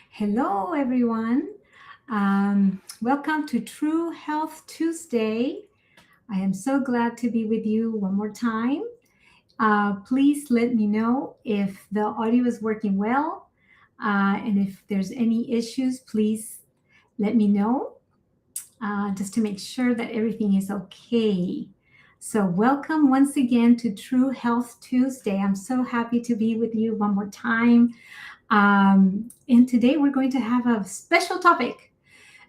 Hello, everyone. Welcome to True Health Tuesday. I am so glad to be with you one more time. Please let me know if the audio is working well. And if there's any issues, please let me know just to make sure that everything is okay. So, welcome once again to True Health Tuesday. I'm so happy to be with you one more time. And today we're going to have a special topic,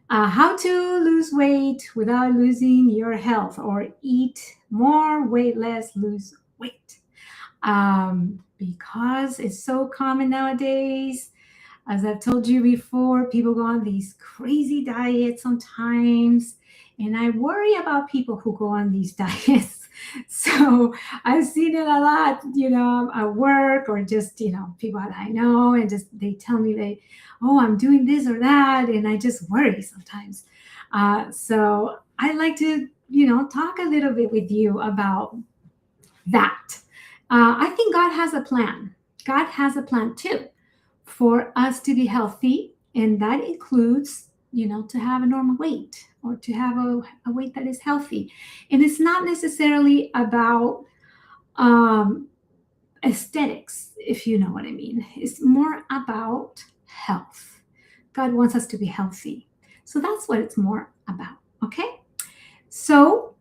how to lose weight without losing your health, or eat more, weight less, lose weight. Because it's so common nowadays. As I've told you before, people go on these crazy diets sometimes, and I worry about people who go on these diets. So I've seen it a lot, at work, or just, people that I know, and just they tell me oh, I'm doing this or that, and I just worry sometimes. So I like to, talk a little bit with you about that. I think God has a plan. God has a plan too for us to be healthy, and that includes, to have a normal weight, or to have a weight that is healthy. And it's not necessarily about aesthetics, if you know what I mean. It's more about health. God wants us to be healthy. So that's what it's more about, okay? So,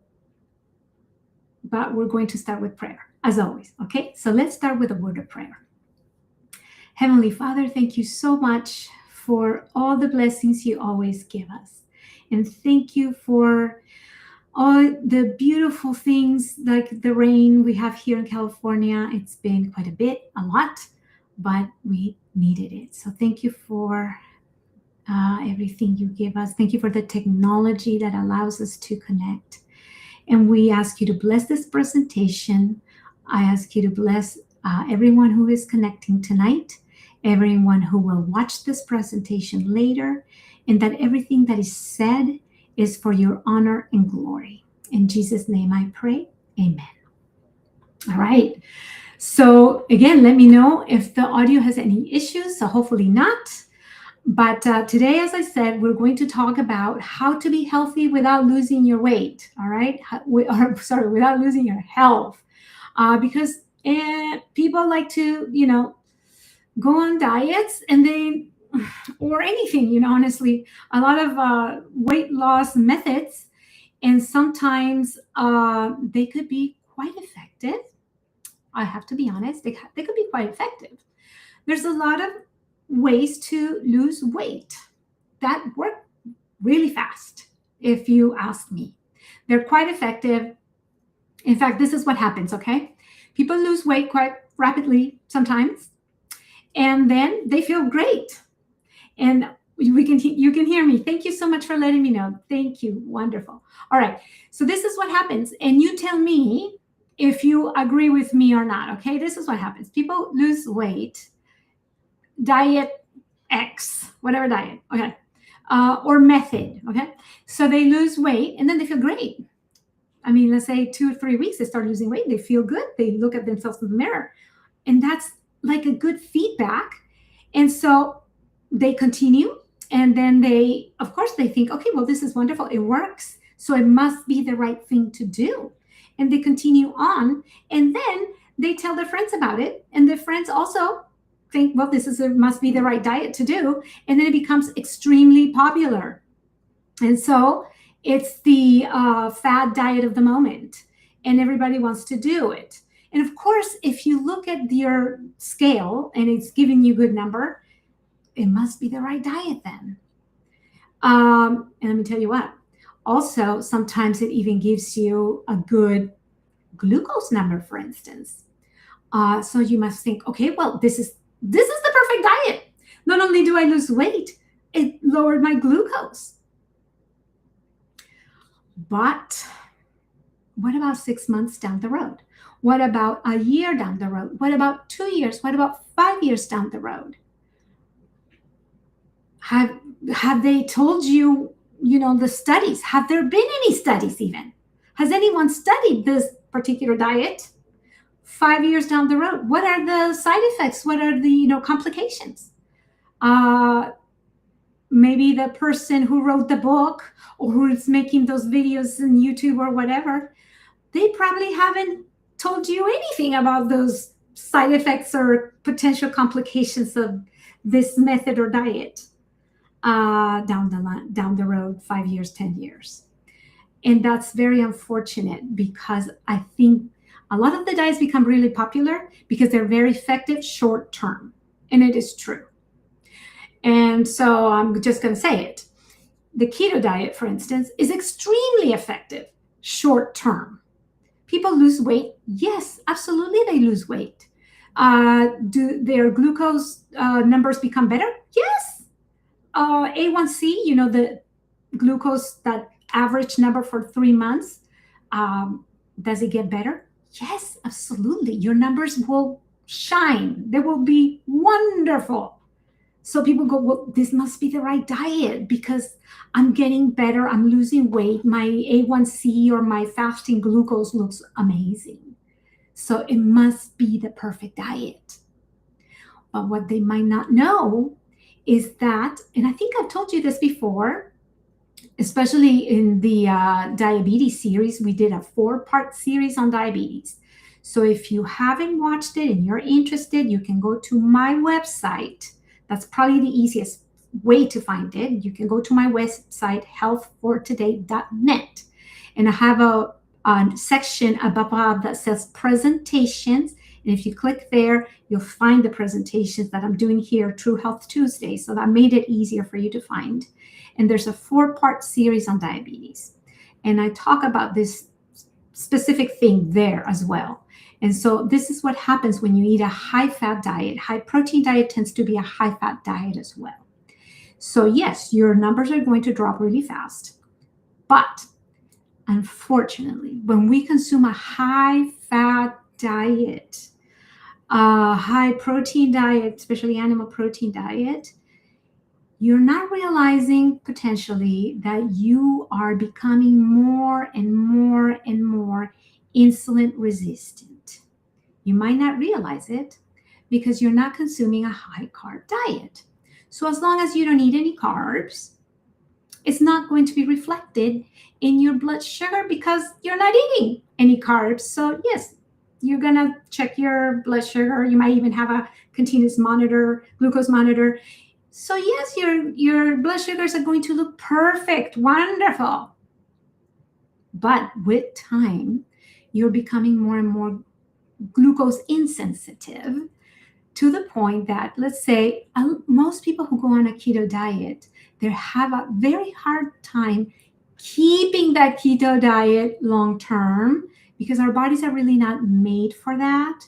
but we're going to start with prayer, as always, okay? So let's start with a word of prayer. Heavenly Father, thank you so much for all the blessings you always give us. And thank you for all the beautiful things like the rain we have here in California. It's been quite a lot, but we needed it. So thank you for everything you give us. Thank you for the technology that allows us to connect. And we ask you to bless this presentation. I ask you to bless everyone who is connecting tonight, everyone who will watch this presentation later, and that everything that is said is for your honor and glory. In Jesus' name I pray, amen. All right. So again, let me know if the audio has any issues. So hopefully not. But today, as I said, we're going to talk about how to be healthy without losing your weight. All right. Without losing your health. Because people like to, go on diets, and or anything, honestly, a lot of weight loss methods, and sometimes they could be quite effective. I have to be honest, they could be quite effective. There's a lot of ways to lose weight that work really fast, if you ask me. They're quite effective. In fact, this is what happens, okay? People lose weight quite rapidly sometimes, and then they feel great. And you can hear me. Thank you so much for letting me know. Thank you. Wonderful. All right. So this is what happens. And you tell me if you agree with me or not. Okay. This is what happens. People lose weight, diet X, whatever diet. Okay. Or method. Okay. So they lose weight, and then they feel great. I mean, let's say 2 or 3 weeks, they start losing weight. They feel good. They look at themselves in the mirror, and that's like a good feedback. And so they continue, and then of course they think, okay, well, this is wonderful, it works, so it must be the right thing to do. And they continue on, and then they tell their friends about it, and their friends also think, well, must be the right diet to do, and then it becomes extremely popular. And so it's the fad diet of the moment, and everybody wants to do it. And of course, if you look at your scale and it's giving you a good number, it must be the right diet then. And let me tell you what, also, sometimes it even gives you a good glucose number, for instance. So you must think, okay, well, this is the perfect diet. Not only do I lose weight, it lowered my glucose. But what about 6 months down the road? What about a year down the road? What about 2 years? What about 5 years down the road? Have they told you, the studies? Have there been any studies even? Has anyone studied this particular diet 5 years down the road? What are the side effects? What are the, complications? maybe the person who wrote the book or who's making those videos on YouTube or whatever, they probably haven't told you anything about those side effects or potential complications of this method or diet down the road, 5 years, 10 years. And that's very unfortunate, because I think a lot of the diets become really popular because they're very effective short term. And it is true. And so I'm just going to say it. The keto diet, for instance, is extremely effective short term. People lose weight. Yes, absolutely, they lose weight. Do their glucose numbers become better? Yes. A1C, the glucose, that average number for 3 months, does it get better? Yes, absolutely. Your numbers will shine. They will be wonderful. So people go, well, this must be the right diet because I'm getting better. I'm losing weight. My A1C or my fasting glucose looks amazing. So it must be the perfect diet. But what they might not know is that, and I think I've told you this before, especially in the diabetes series, we did a 4-part series on diabetes. So if you haven't watched it and you're interested, you can go to my website. That's probably the easiest way to find it. You can go to my website, healthfortoday.net, and I have a section above that says presentations. And if you click there, you'll find the presentations that I'm doing here, True Health Tuesday. So that made it easier for you to find. And there's a 4-part series on diabetes. And I talk about this specific thing there as well. And so this is what happens when you eat a high-fat diet. High-protein diet tends to be a high-fat diet as well. So yes, your numbers are going to drop really fast. But unfortunately, when we consume a high-fat diet, a high-protein diet, especially animal protein diet, you're not realizing potentially that you are becoming more and more and more insulin resistant. You might not realize it because you're not consuming a high-carb diet. So as long as you don't eat any carbs, it's not going to be reflected in your blood sugar because you're not eating any carbs. So yes, you're going to check your blood sugar. You might even have a continuous monitor, glucose monitor. So yes, your blood sugars are going to look perfect, wonderful. But with time, you're becoming more and more glucose insensitive, to the point that, let's say, most people who go on a keto diet, they have a very hard time keeping that keto diet long term because our bodies are really not made for that.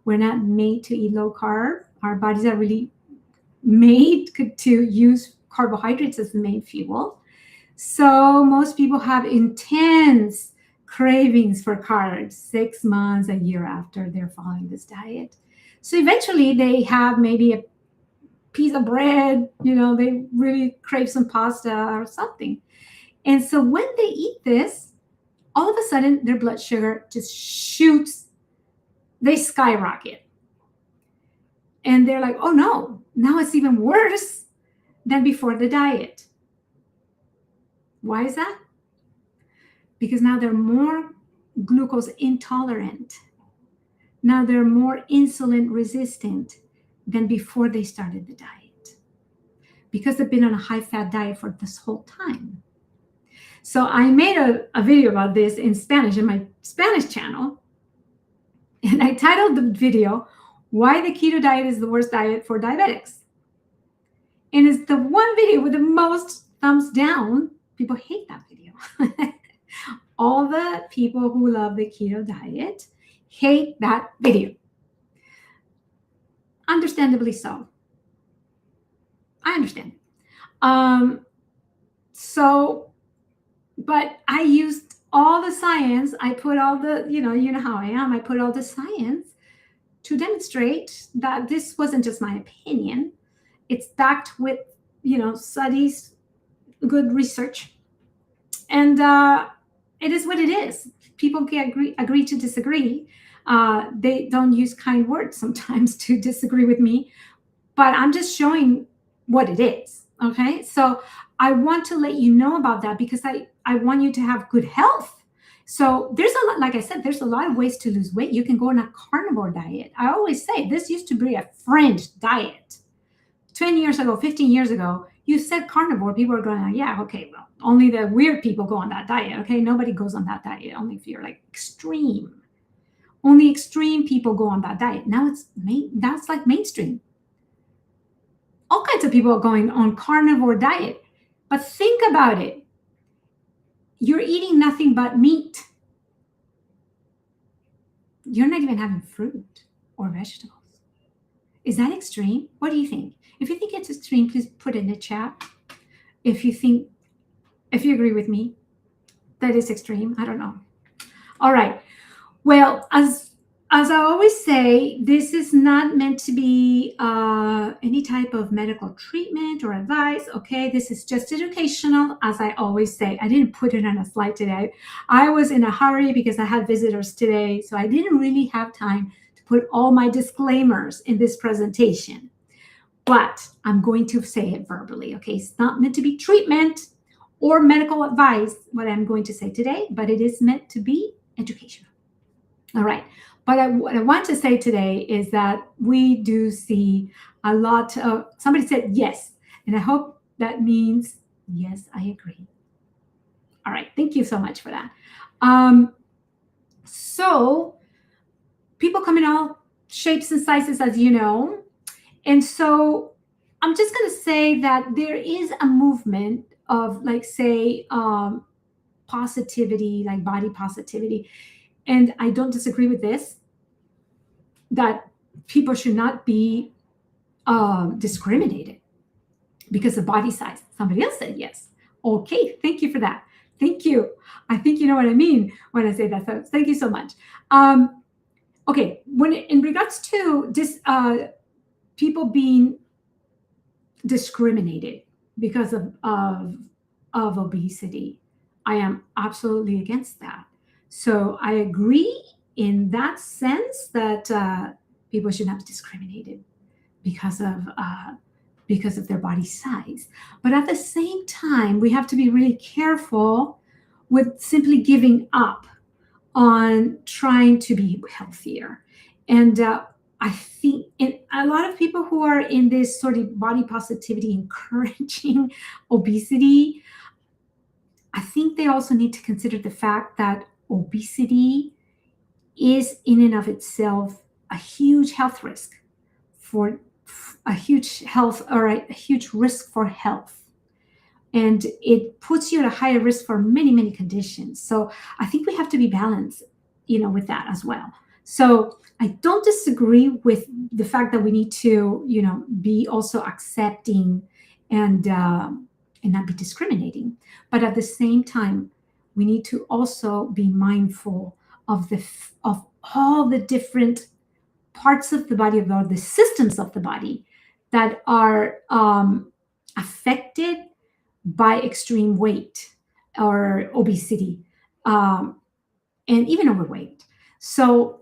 We're not made to eat low carb. Our bodies are really made to use carbohydrates as the main fuel. So most people have intense cravings for carbs 6 months, a year after they're following this diet. So eventually they have maybe a piece of bread, they really crave some pasta or something. And so when they eat this, all of a sudden their blood sugar just shoots, they skyrocket. And they're like, oh no, now it's even worse than before the diet. Why is that? Because now they're more glucose intolerant. Now they're more insulin resistant than before they started the diet because they've been on a high-fat diet for this whole time. So I made a video about this in Spanish in my Spanish channel, and I titled the video, Why the Keto Diet is the Worst Diet for Diabetics. And it's the one video with the most thumbs down. People hate that video. All the people who love the keto diet hate that video. Understandably so. I understand. But I used all the science. I put all the, you know how I am. I put all the science to demonstrate that this wasn't just my opinion. It's backed with, studies, good research. And it is what it is. People can agree to disagree. They don't use kind words sometimes to disagree with me, but I'm just showing what it is. Okay, so I want to let you know about that because I want you to have good health. So there's a lot, like I said, there's a lot of ways to lose weight. You can go on a carnivore diet. I always say this used to be a fringe diet. 20 years ago, 15 years ago, you said carnivore, people are going, yeah, okay, well, only the weird people go on that diet. Okay, nobody goes on that diet, only if you're like extreme. Only extreme people go on that diet. Now that's like mainstream. All kinds of people are going on carnivore diet. But think about it. You're eating nothing but meat. You're not even having fruit or vegetables. Is that extreme? What do you think? If you think it's extreme, please put it in the chat. If you agree with me that it's extreme, I don't know. All right. Well, as I always say, this is not meant to be any type of medical treatment or advice, okay? This is just educational, as I always say. I didn't put it on a slide today. I was in a hurry because I had visitors today, so I didn't really have time to put all my disclaimers in this presentation. But I'm going to say it verbally, okay? It's not meant to be treatment or medical advice, what I'm going to say today, but it is meant to be educational. All right. But what I want to say today is that we do see a lot of, somebody said yes, and I hope that means yes, I agree. All right. Thank you so much for that. So people come in all shapes and sizes, as you know. And so I'm just going to say that there is a movement of, like, say, positivity, like body positivity. And I don't disagree with this, that people should not be discriminated because of body size. Somebody else said yes. Okay, thank you for that. Thank you. I think you know what I mean when I say that. So thank you so much. Okay, when in regards to this, people being discriminated because of obesity, I am absolutely against that. So I agree in that sense that people should not be discriminated because of their body size. But at the same time, we have to be really careful with simply giving up on trying to be healthier. And I think a lot of people who are in this sort of body positivity encouraging obesity, I think they also need to consider the fact that obesity is in and of itself a huge health risk for a huge health or a huge risk for health. And it puts you at a higher risk for many, many conditions. So I think we have to be balanced, with that as well. So I don't disagree with the fact that we need to, be also accepting and not be discriminating. But at the same time, we need to also be mindful of all the different parts of the body, or the systems of the body that are affected by extreme weight or obesity, and even overweight. So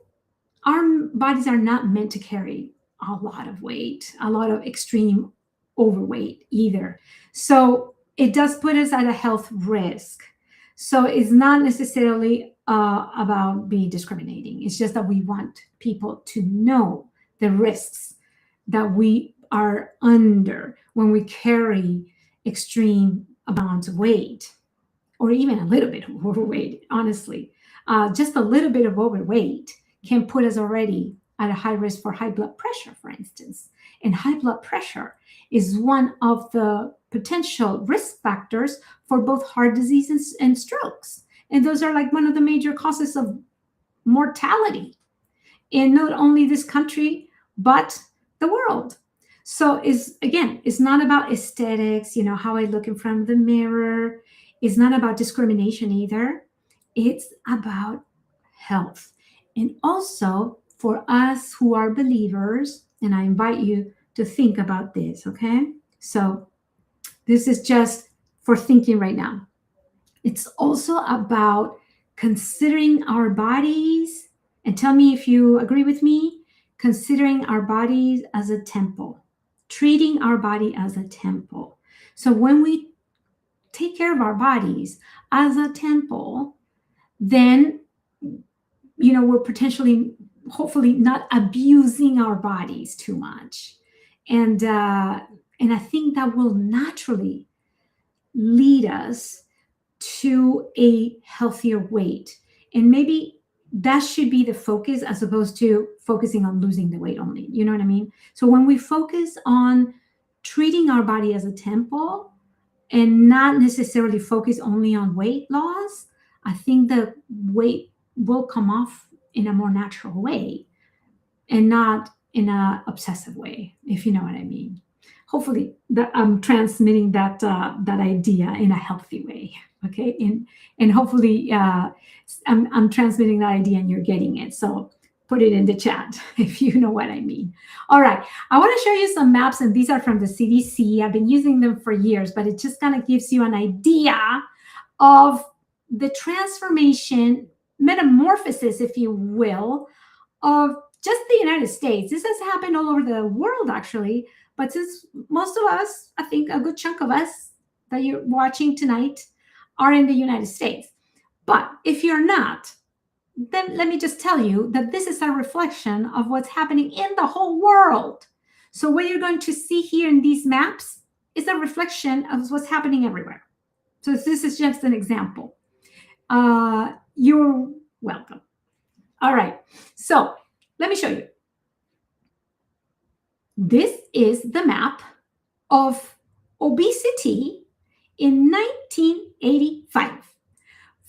our bodies are not meant to carry a lot of weight, a lot of extreme overweight either. So it does put us at a health risk. So it's not necessarily about being discriminating. It's just that we want people to know the risks that we are under when we carry extreme amounts of weight, or even a little bit of overweight, honestly. Just a little bit of overweight can put us already at a high risk for high blood pressure, for instance. And high blood pressure is one of the potential risk factors for both heart disease and strokes. And those are like one of the major causes of mortality in not only this country, but the world. So it's not about aesthetics, how I look in front of the mirror. It's not about discrimination either. It's about health. And also for us who are believers, and I invite you to think about this, okay? So this is just for thinking right now. It's also about considering our bodies, and tell me if you agree with me, considering our bodies as a temple, treating our body as a temple. So when we take care of our bodies as a temple, then, we're potentially, hopefully, not abusing our bodies too much. And I think that will naturally lead us to a healthier weight. And maybe that should be the focus as opposed to focusing on losing the weight only. You know what I mean? So when we focus on treating our body as a temple and not necessarily focus only on weight loss, I think the weight will come off in a more natural way and not in a obsessive way, if you know what I mean. Hopefully that I'm transmitting that idea in a healthy way. Okay. And hopefully I'm transmitting that idea and you're getting it. So put it in the chat if you know what I mean. All right. I want to show you some maps, and these are from the CDC. I've been using them for years, but it just kind of gives you an idea of the transformation, metamorphosis, if you will, of just the United States. This has happened all over the world, actually. But since most of us, I think a good chunk of us that you're watching tonight are in the United States. But if you're not, then let me just tell you that this is a reflection of what's happening in the whole world. So what you're going to see here in these maps is a reflection of what's happening everywhere. So this is just an example. You're welcome. All right. So let me show you. This is the map of obesity in 1985,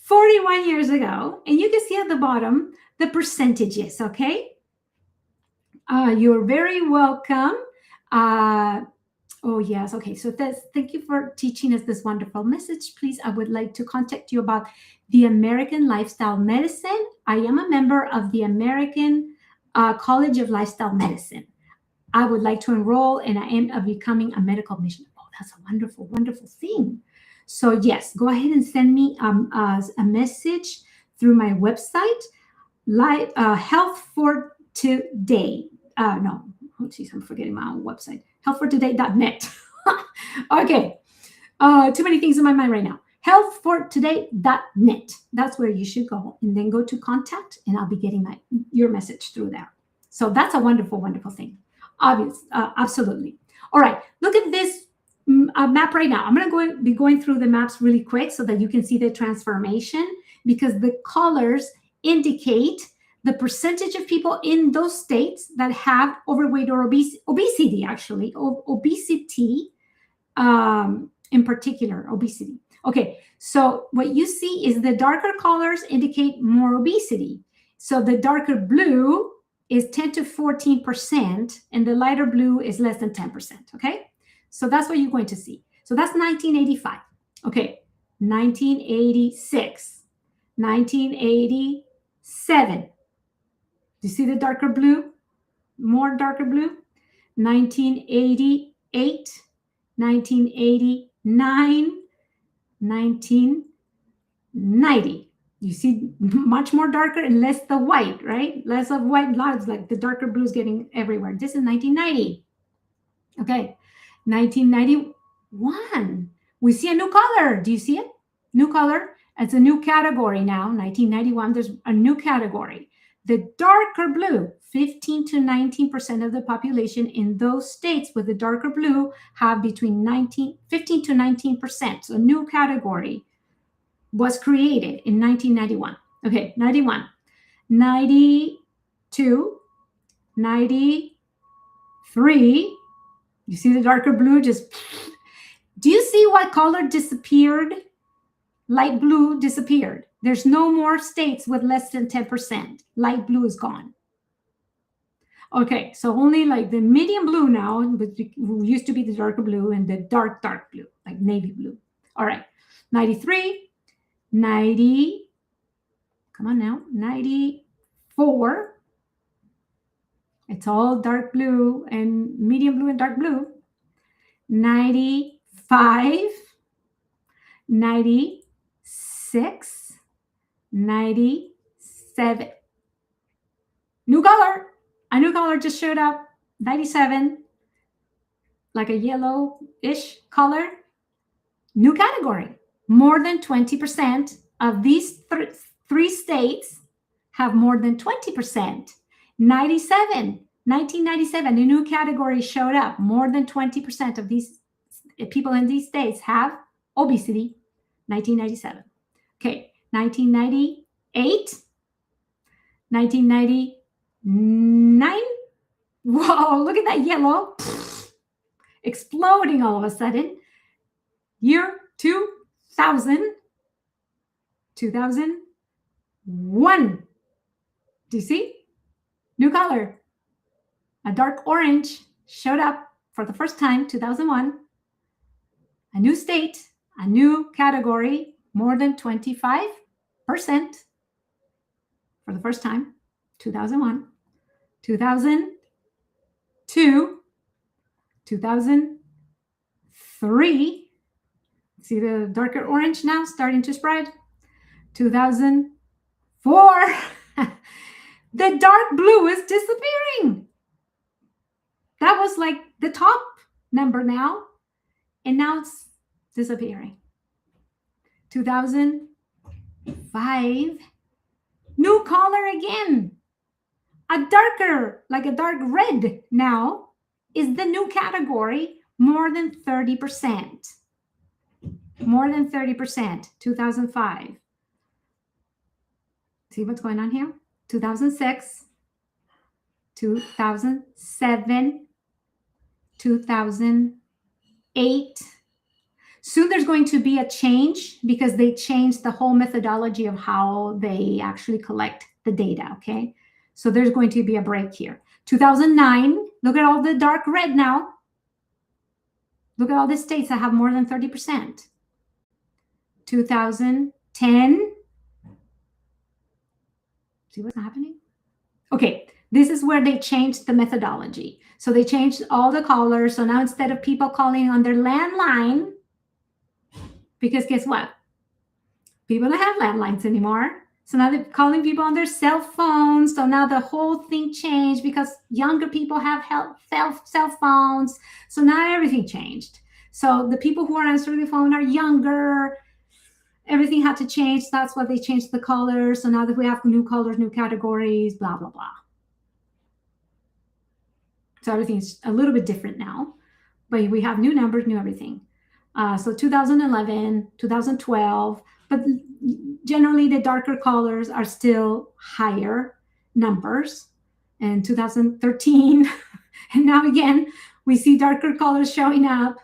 41 years ago. And you can see at the bottom the percentages, okay? You're very welcome. Oh, yes. Okay. So thank you for teaching us this wonderful message. Please, I would like to contact you about the American Lifestyle Medicine. I am a member of the American College of Lifestyle Medicine. I would like to enroll, and I am becoming a medical missionary. Oh, that's a wonderful, wonderful thing. So yes, go ahead and send me a message through my website, Health for Today. No, oh geez, I'm forgetting my own website. Healthfortoday.net. Okay, too many things in my mind right now. Healthfortoday.net. That's where you should go, and then go to contact, and I'll be getting your message through there. So that's a wonderful, wonderful thing. Absolutely. All right, look at this map right now. I'm going to be going through the maps really quick so that you can see the transformation, because the colors indicate the percentage of people in those states that have overweight or obesity, actually, obesity in particular, obesity. Okay, so what you see is the darker colors indicate more obesity. So the darker blue is 10 to 14%, and the lighter blue is less than 10%, okay? So that's what you're going to see. So that's 1985. Okay, 1986, 1987. Do you see the darker blue? More darker blue? 1988, 1989, 1990. You see much more darker and less the white, right? Less of white, lots like the darker blue is getting everywhere. This is 1990. Okay, 1991. We see a new color. Do you see it? New color. It's a new category now. 1991, there's a new category. The darker blue, 15 to 19% of the population in those states with the darker blue have between 15 to 19%. So a new category was created in 1991. Okay, 91, 92, 93. You see the darker blue just... Do you see what color disappeared? Light blue disappeared. There's no more states with less than 10%. Light blue is gone. Okay, so only like the medium blue now, which used to be the darker blue, and the dark blue, like navy blue. All right, 93, 90, come on now, 94. It's all dark blue and medium blue and dark blue. 95, 96, 97. New color. A new color just showed up. 97. like a yellowish color, new category. More than 20% of these three states have more than 20%. 1997, a new category showed up. More than 20% of these people in these states have obesity. 1997. Okay, 1998, 1999. Whoa, look at that yellow. Exploding all of a sudden. Year 2000, 2001. Do you see? New color. A dark orange showed up for the first time, 2001. A new state, a new category, more than 25% for the first time, 2001. 2002, 2003. See the darker orange now starting to spread? 2004. The dark blue is disappearing. That was like the top number now, and now it's disappearing. 2005, new color again. A darker, like a dark red now, is the new category, more than 30%. More than 30%, 2005. See what's going on here? 2006, 2007, 2008. Soon there's going to be a change because they changed the whole methodology of how they actually collect the data, okay? So there's going to be a break here. 2009, look at all the dark red now. Look at all the states that have more than 30%. 2010. See what's happening? Okay, this is where they changed the methodology. So they changed all the callers. So now instead of people calling on their landline, because guess what? People don't have landlines anymore. So now they're calling people on their cell phones. So now the whole thing changed because younger people have cell phones. So now everything changed. So the people who are answering the phone are younger. Everything had to change. That's why they changed the colors. So now that we have new colors, new categories, blah, blah, blah. So everything's a little bit different now. But we have new numbers, new everything. So 2011, 2012, but generally the darker colors are still higher numbers. And 2013, and now again, we see darker colors showing up.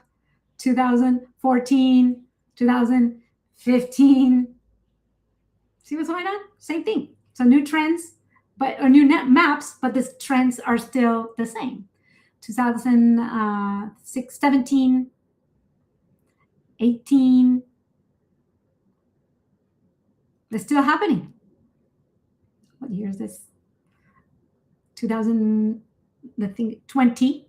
2014, 2015. See what's going on? Same thing. So new trends, or new maps, but the trends are still the same. 2006, 17, 18. They're still happening. What year is this? 2000, I think 20,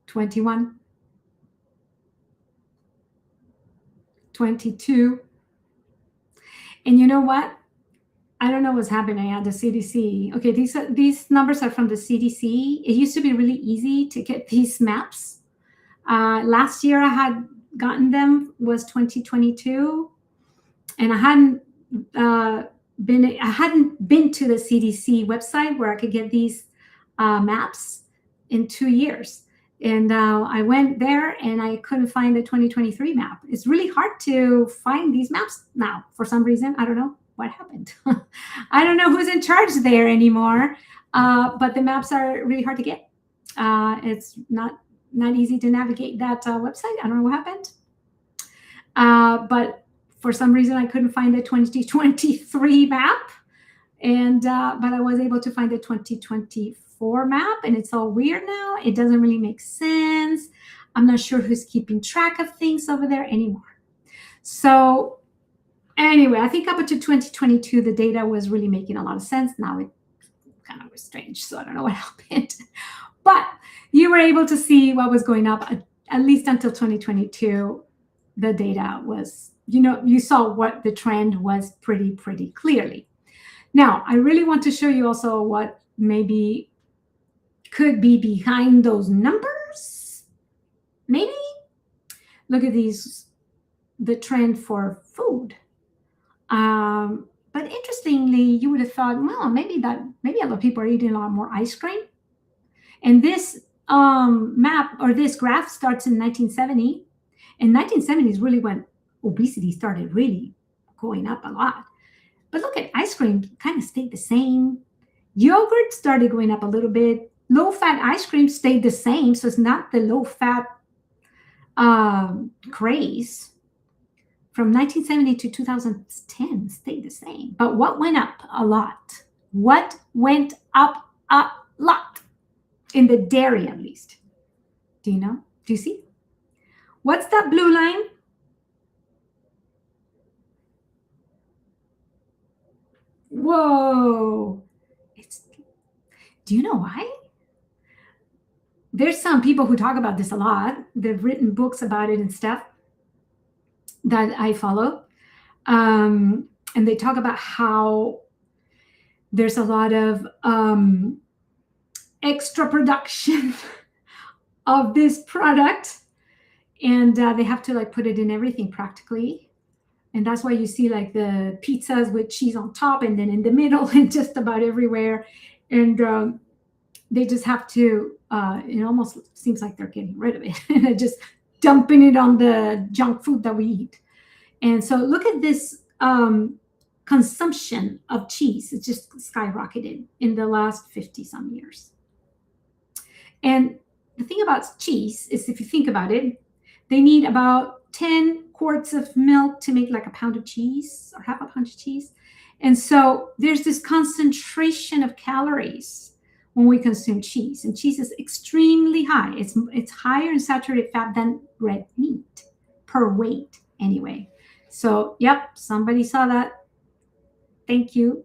21, 22. And you know what? I don't know what's happening at the CDC. Okay, these numbers are from the CDC. It used to be really easy to get these maps. Last year I had gotten them was 2022, and I hadn't been to the CDC website where I could get these maps in 2 years. And I went there and I couldn't find the 2023 map. It's really hard to find these maps now for some reason. I don't know what happened. I don't know who's in charge there anymore, but the maps are really hard to get. It's not easy to navigate that website. I don't know what happened. But for some reason, I couldn't find the 2023 map. And but I was able to find the 2024 map, and it's all weird now. It doesn't really make sense. I'm not sure who's keeping track of things over there anymore. So anyway, I think up until 2022, the data was really making a lot of sense. Now it kind of was strange, so I don't know what happened. But you were able to see what was going up at least until 2022. The data was, you saw what the trend was pretty clearly. Now, I really want to show you also what maybe could be behind those numbers? Maybe. Look at the trend for food. But interestingly, you would have thought, well, maybe a lot of people are eating a lot more ice cream. And this map or this graph starts in 1970. And 1970 is really when obesity started really going up a lot. But look at ice cream, kind of stayed the same. Yogurt started going up a little bit. Low-fat ice cream stayed the same. So it's not the low-fat craze. From 1970 to 2010 stayed the same. But what went up a lot? What went up a lot? In the dairy, at least. Do you know? Do you see? What's that blue line? Whoa. Do you know why? There's some people who talk about this a lot. They've written books about it and stuff that I follow. And they talk about how there's a lot of extra production of this product, and they have to like put it in everything practically. And that's why you see like the pizzas with cheese on top and then in the middle and just about everywhere. And they just have to, it almost seems like they're getting rid of it and just dumping it on the junk food that we eat. And so look at this consumption of cheese. It's just skyrocketed in the last 50 some years. And the thing about cheese is, if you think about it, they need about 10 quarts of milk to make like a pound of cheese or half a pound of cheese. And so there's this concentration of calories when we consume cheese. And cheese is extremely high. It's higher in saturated fat than red meat per weight anyway. So, yep, somebody saw that. Thank you.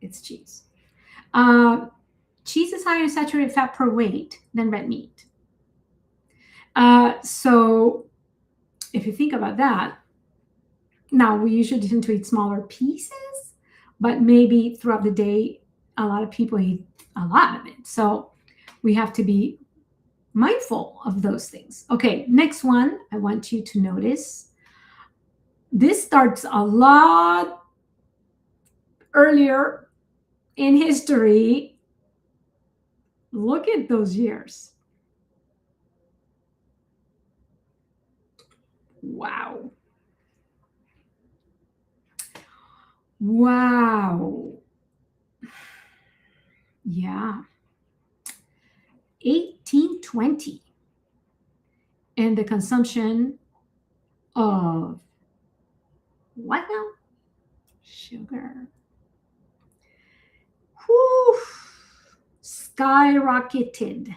It's cheese. Cheese is higher in saturated fat per weight than red meat. So if you think about that, now we usually tend to eat smaller pieces, but maybe throughout the day, a lot of people eat a lot of it. So we have to be mindful of those things. Okay, next one, I want you to notice. This starts a lot earlier in history. Look at those years. Wow. Wow. Yeah. 1820. And the consumption of what now? Sugar. Whew. Skyrocketed.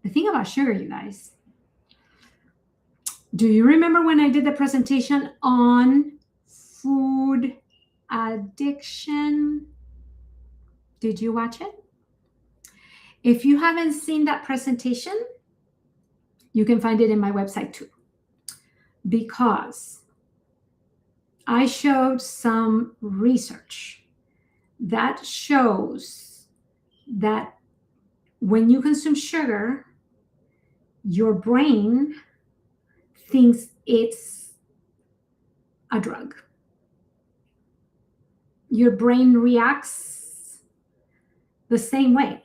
The thing about sugar, you guys, do you remember when I did the presentation on food addiction? Did you watch it? If you haven't seen that presentation, you can find it in my website too, because I showed some research that shows that when you consume sugar, your brain thinks it's a drug. Your brain reacts the same way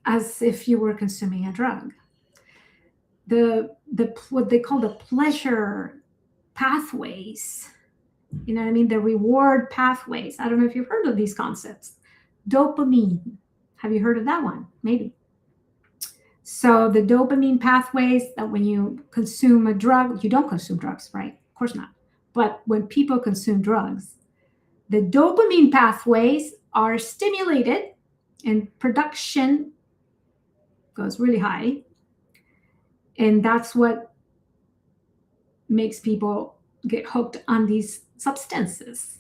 as if you were consuming a drug. What they call the pleasure pathways, you know what I mean? The reward pathways. I don't know if you've heard of these concepts. Dopamine. Have you heard of that one? Maybe. So the dopamine pathways, that when you consume a drug, you don't consume drugs, right? Of course not. But when people consume drugs, the dopamine pathways are stimulated and production goes really high. And that's what makes people get hooked on these substances.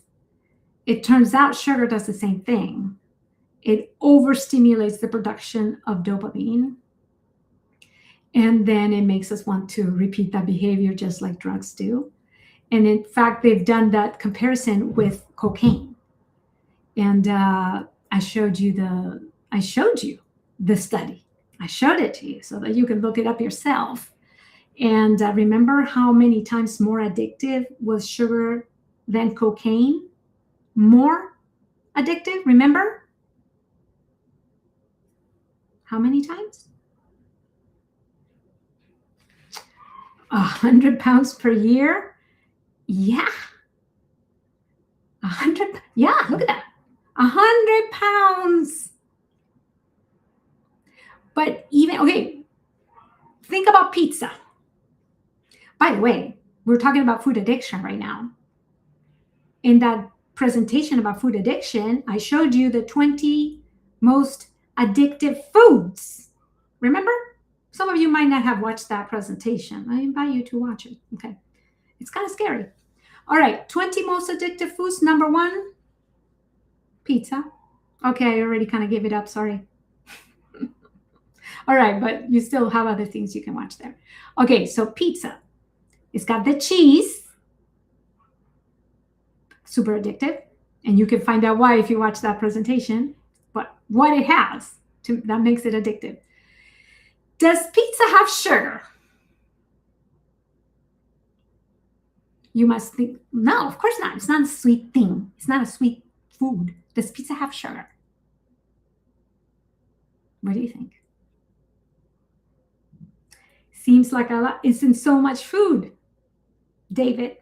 It turns out sugar does the same thing. It overstimulates the production of dopamine. And then it makes us want to repeat that behavior just like drugs do. And in fact, they've done that comparison with cocaine. And I showed you I showed you the study. I showed it to you so that you can look it up yourself. And remember how many times more addictive was sugar than cocaine? More addictive, remember? How many times? 100 pounds per year? Yeah. 100, yeah, look at that. 100 pounds. But even, okay, think about pizza. By the way, we're talking about food addiction right now. In that presentation about food addiction, I showed you the 20 most addictive foods. Remember? Some of you might not have watched that presentation. I invite you to watch it. Okay. It's kind of scary. All right. 20 most addictive foods. Number 1, pizza. Okay. I already kind of gave it up. Sorry. All right. But you still have other things you can watch there. Okay. So pizza. It's got the cheese. Super addictive. And you can find out why if you watch that presentation. But what it has that makes it addictive. Does pizza have sugar? You must think, no, of course not. It's not a sweet thing. It's not a sweet food. Does pizza have sugar? What do you think? Seems like a lot. It's in so much food. David,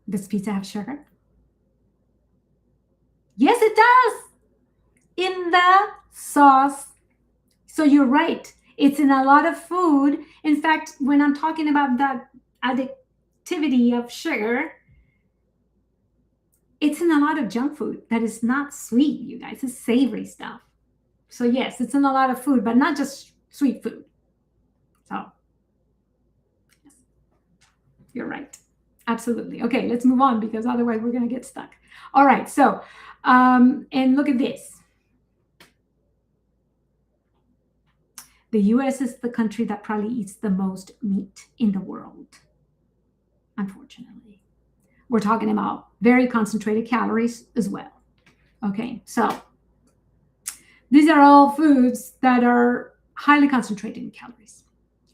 does pizza have sugar? Yes, it does. In the sauce. So you're right. It's in a lot of food. In fact, when I'm talking about that addictivity of sugar, it's in a lot of junk food that is not sweet, you guys. It's savory stuff. So yes, it's in a lot of food, but not just sweet food. So yes, you're right. Absolutely. Okay, let's move on because otherwise we're going to get stuck. All right. So, and look at this. The US is the country that probably eats the most meat in the world, unfortunately. We're talking about very concentrated calories as well. Okay, so these are all foods that are highly concentrated in calories.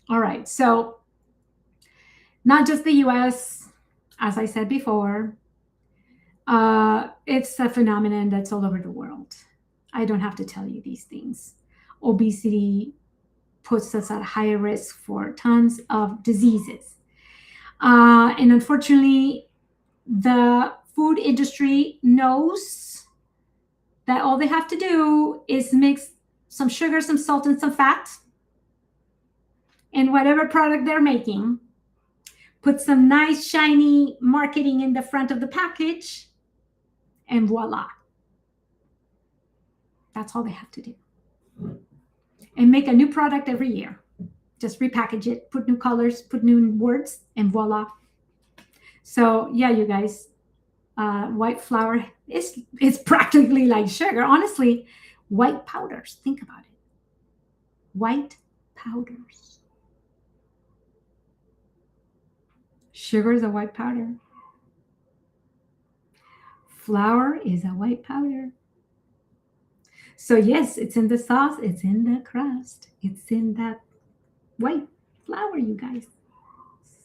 All right, so not just the US, as I said before, it's a phenomenon that's all over the world. I don't have to tell you these things. Obesity puts us at higher risk for tons of diseases. And unfortunately, the food industry knows that all they have to do is mix some sugar, some salt, and some fat in whatever product they're making, put some nice, shiny marketing in the front of the package, and voila. That's all they have to do. And make a new product every year. Just repackage it, put new colors, put new words, and voila. So yeah, you guys, white flour is practically like sugar. Honestly, white powders, think about it. White powders. Sugar is a white powder. Flour is a white powder. So yes, it's in the sauce, it's in the crust, it's in that white flour, you guys.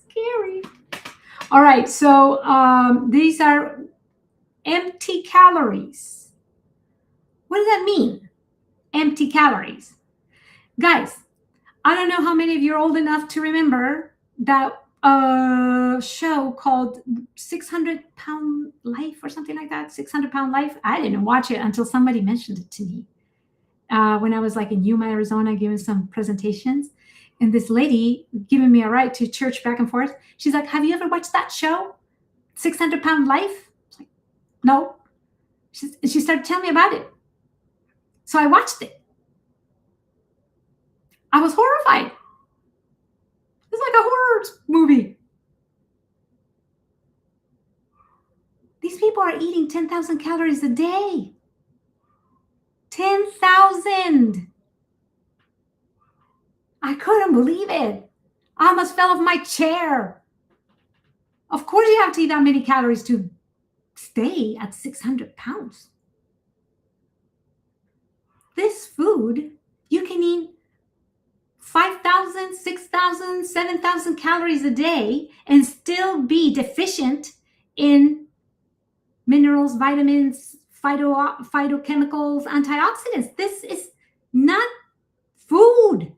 Scary. All right, so these are empty calories. What does that mean? Empty calories. Guys, I don't know how many of you are old enough to remember that show called 600-Pound Life or something like that. 600-Pound Life. I didn't watch it until somebody mentioned it to me. When I was like in Yuma, Arizona, giving some presentations. And this lady giving me a ride to church back and forth. She's like, have you ever watched that show? 600-Pound Life? I was like, no. She started telling me about it. So I watched it. I was horrified. It's like a horror movie. These people are eating 10,000 calories a day. 10,000. I couldn't believe it. I almost fell off my chair. Of course you have to eat that many calories to stay at 600 pounds. food, you can eat 5,000, 6,000, 7,000 calories a day and still be deficient in minerals, vitamins, phytochemicals, antioxidants. This is not food.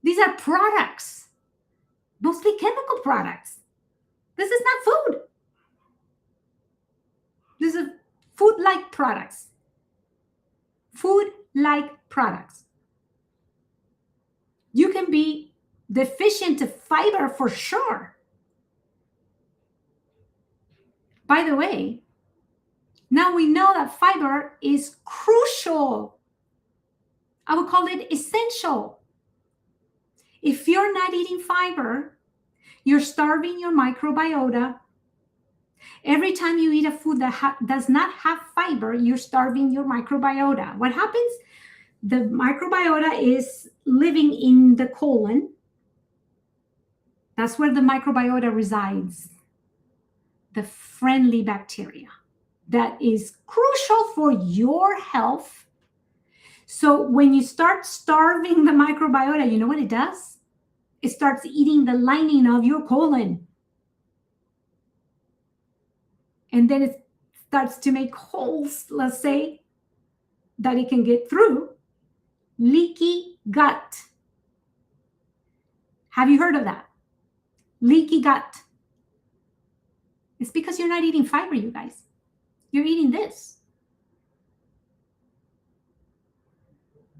These are products, mostly chemical products. This is not food. This is food-like products. Food-like products. You can be deficient of fiber for sure. By the way, now we know that fiber is crucial. I would call it essential. If you're not eating fiber, you're starving your microbiota. Every time you eat a food that does not have fiber, you're starving your microbiota. What happens? The microbiota is living in the colon. That's where the microbiota resides. The friendly bacteria that is crucial for your health. So when you start starving the microbiota, you know what it does? It starts eating the lining of your colon. And then it starts to make holes, let's say, that it can get through. Leaky gut. Have you heard of that? Leaky gut. It's because you're not eating fiber, you guys. You're eating this.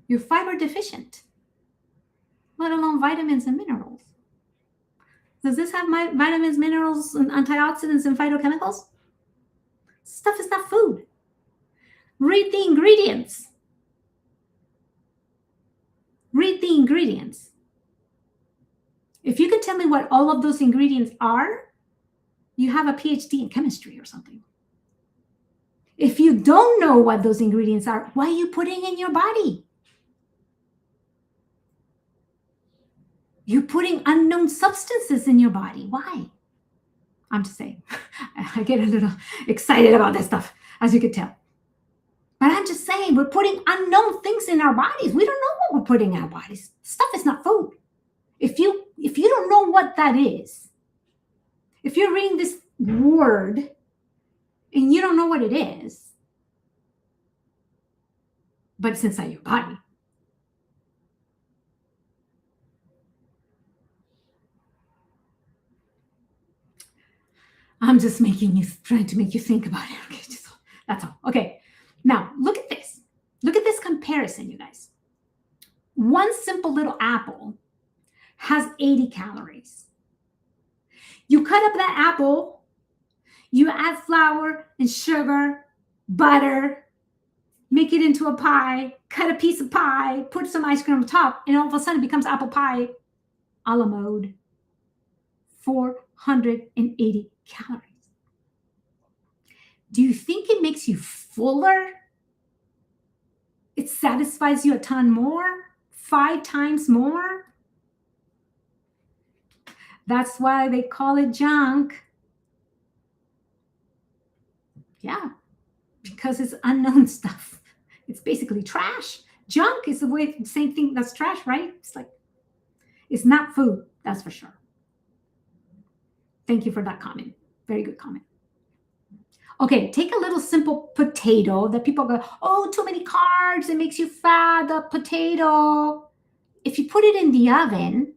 You're fiber deficient, let alone vitamins and minerals. Does this have vitamins, minerals, and antioxidants and phytochemicals? Stuff is not food. Read the ingredients. Read the ingredients. If you can tell me what all of those ingredients are, you have a PhD in chemistry or something. If you don't know what those ingredients are, why are you putting in your body? You're putting unknown substances in your body. Why? I'm just saying. I get a little excited about that stuff, as you could tell. But I'm just saying, we're putting unknown things in our bodies. We don't know what we're putting in our bodies. Stuff is not food. If you don't know what that is, if you're reading this word and you don't know what it is, but it's inside your body, I'm just trying to make you think about it. Okay, that's all. Okay, now look at this. Look at this comparison, you guys. One simple little apple has 80 calories. You cut up that apple, you add flour and sugar, butter, make it into a pie, cut a piece of pie, put some ice cream on top, and all of a sudden it becomes apple pie a la mode. 480 calories. Do you think it makes you fuller? It satisfies you a ton more? 5 times more? That's why they call it junk. Yeah, because it's unknown stuff. It's basically trash. Junk is the same thing that's trash, right? It's like, it's not food, that's for sure. Thank you for that comment. Very good comment. Okay, take a little simple potato that people go, oh, too many carbs, it makes you fat, the potato. If you put it in the oven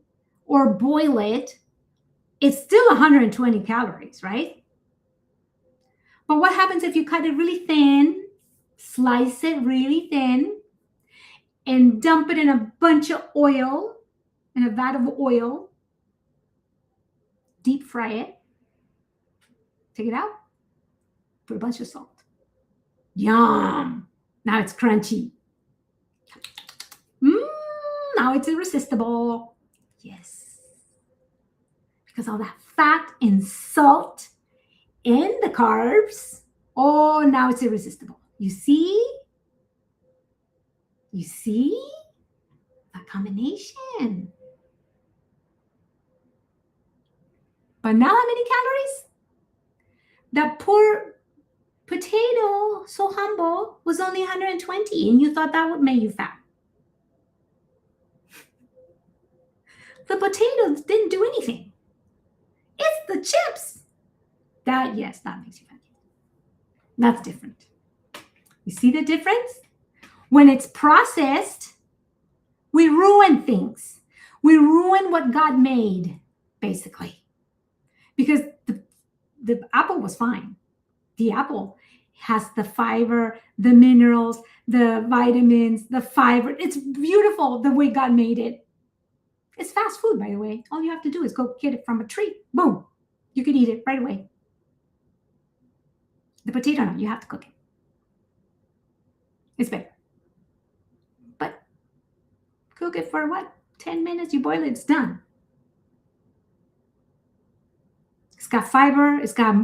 or boil it, it's still 120 calories, right? But what happens if you cut it really thin, slice it really thin, and dump it in a bunch of oil, in a vat of oil, deep fry it, take it out, put a bunch of salt. Yum! Now it's crunchy. Now it's irresistible. Yes. Because all that fat and salt and the carbs, oh, now it's irresistible. You see? You see? A combination. But now how many calories? That poor potato, so humble, was only 120, and you thought that would make you fat. The potatoes didn't do anything. It's the chips. That makes you fat. That's different. You see the difference? When it's processed, we ruin things. We ruin what God made, basically. Because the apple was fine. The apple has the fiber, the minerals, the vitamins, the fiber. It's beautiful the way God made it. It's fast food, by the way. All you have to do is go get it from a tree. Boom. You could eat it right away. The potato, no, you have to cook it. It's better. But cook it for what? 10 minutes, you boil it, it's done. It's got fiber, it's got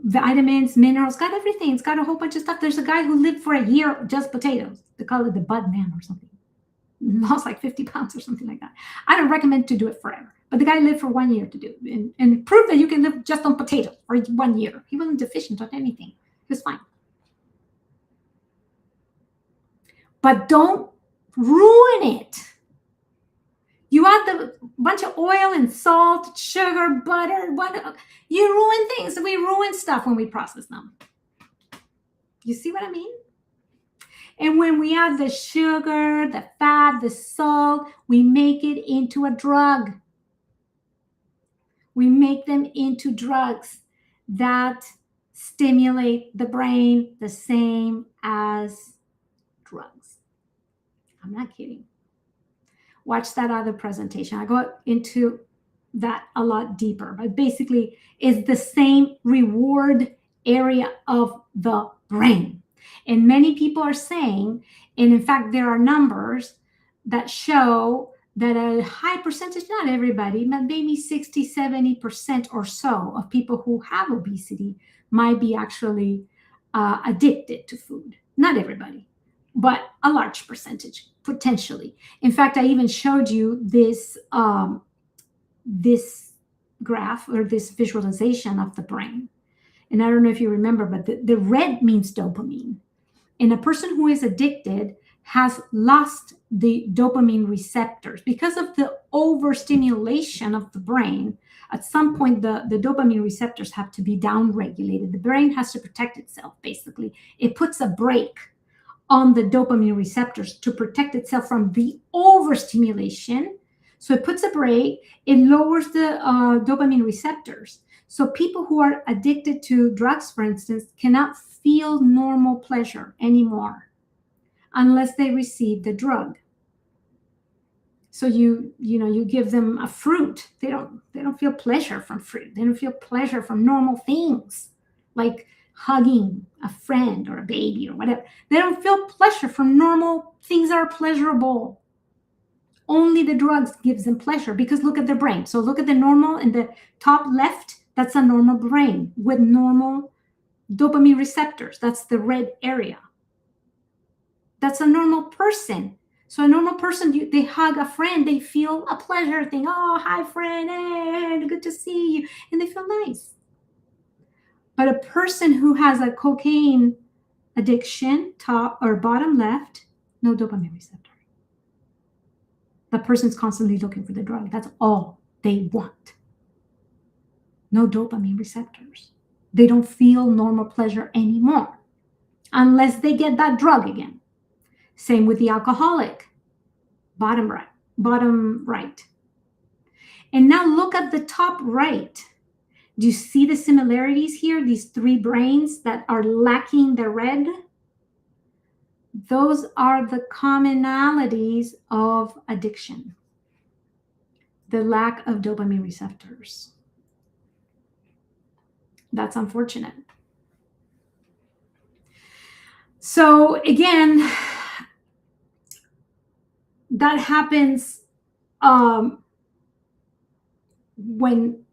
vitamins, minerals, it's got everything. It's got a whole bunch of stuff. There's a guy who lived for a year just potatoes. They call it the bud man or something. Lost like 50 pounds or something like that. I don't recommend to do it forever. But the guy lived for 1 year to do it and proved that you can live just on potatoes for 1 year. He wasn't deficient on anything. He was fine. But don't ruin it. You add a bunch of oil and salt, sugar, butter. You ruin things. We ruin stuff when we process them. You see what I mean? And when we add the sugar, the fat, the salt, we make it into a drug. We make them into drugs that stimulate the brain the same as drugs. I'm not kidding. Watch that other presentation. I go into that a lot deeper, but basically it's the same reward area of the brain. And many people are saying, and in fact, there are numbers that show that a high percentage, not everybody, but maybe 60, 70% or so of people who have obesity might be actually addicted to food. Not everybody, but a large percentage, potentially. In fact, I even showed you this, this graph or this visualization of the brain. And I don't know if you remember, but the red means dopamine. And a person who is addicted has lost the dopamine receptors because of the overstimulation of the brain. At some point, the dopamine receptors have to be downregulated. The brain has to protect itself, basically. It puts a brake on the dopamine receptors to protect itself from the overstimulation. So it puts a brake, it lowers the dopamine receptors. So people who are addicted to drugs, for instance, cannot feel normal pleasure anymore unless they receive the drug. So you give them a fruit. They don't feel pleasure from fruit. They don't feel pleasure from normal things like hugging a friend or a baby or whatever. They don't feel pleasure from normal things that are pleasurable. Only the drugs gives them pleasure because look at their brain. So look at the normal in the top left. That's a normal brain with normal dopamine receptors. That's the red area. That's a normal person. So a normal person, they hug a friend, they feel a pleasure thing. Oh, hi friend, hey, good to see you. And they feel nice. But a person who has a cocaine addiction, top or bottom left, no dopamine receptor. The person's constantly looking for the drug. That's all they want. No dopamine receptors. They don't feel normal pleasure anymore unless they get that drug again. Same with the alcoholic, bottom right. And now look at the top right. Do you see the similarities here? These three brains that are lacking the red? Those are the commonalities of addiction. The lack of dopamine receptors. That's unfortunate. So again, that happens when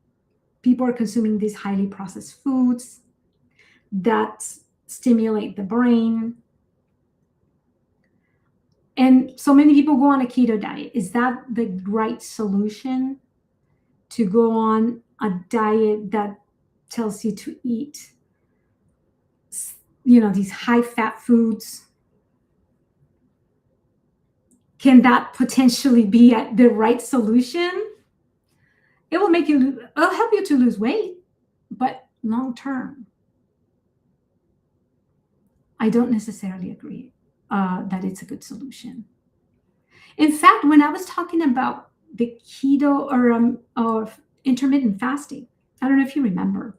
people are consuming these highly processed foods that stimulate the brain. And so many people go on a keto diet. Is that the right solution? To go on a diet that tells you to eat, these high-fat foods? Can that potentially be the right solution? It will it'll help you to lose weight, but long term, I don't necessarily agree that it's a good solution. In fact, when I was talking about the keto or intermittent fasting, I don't know if you remember,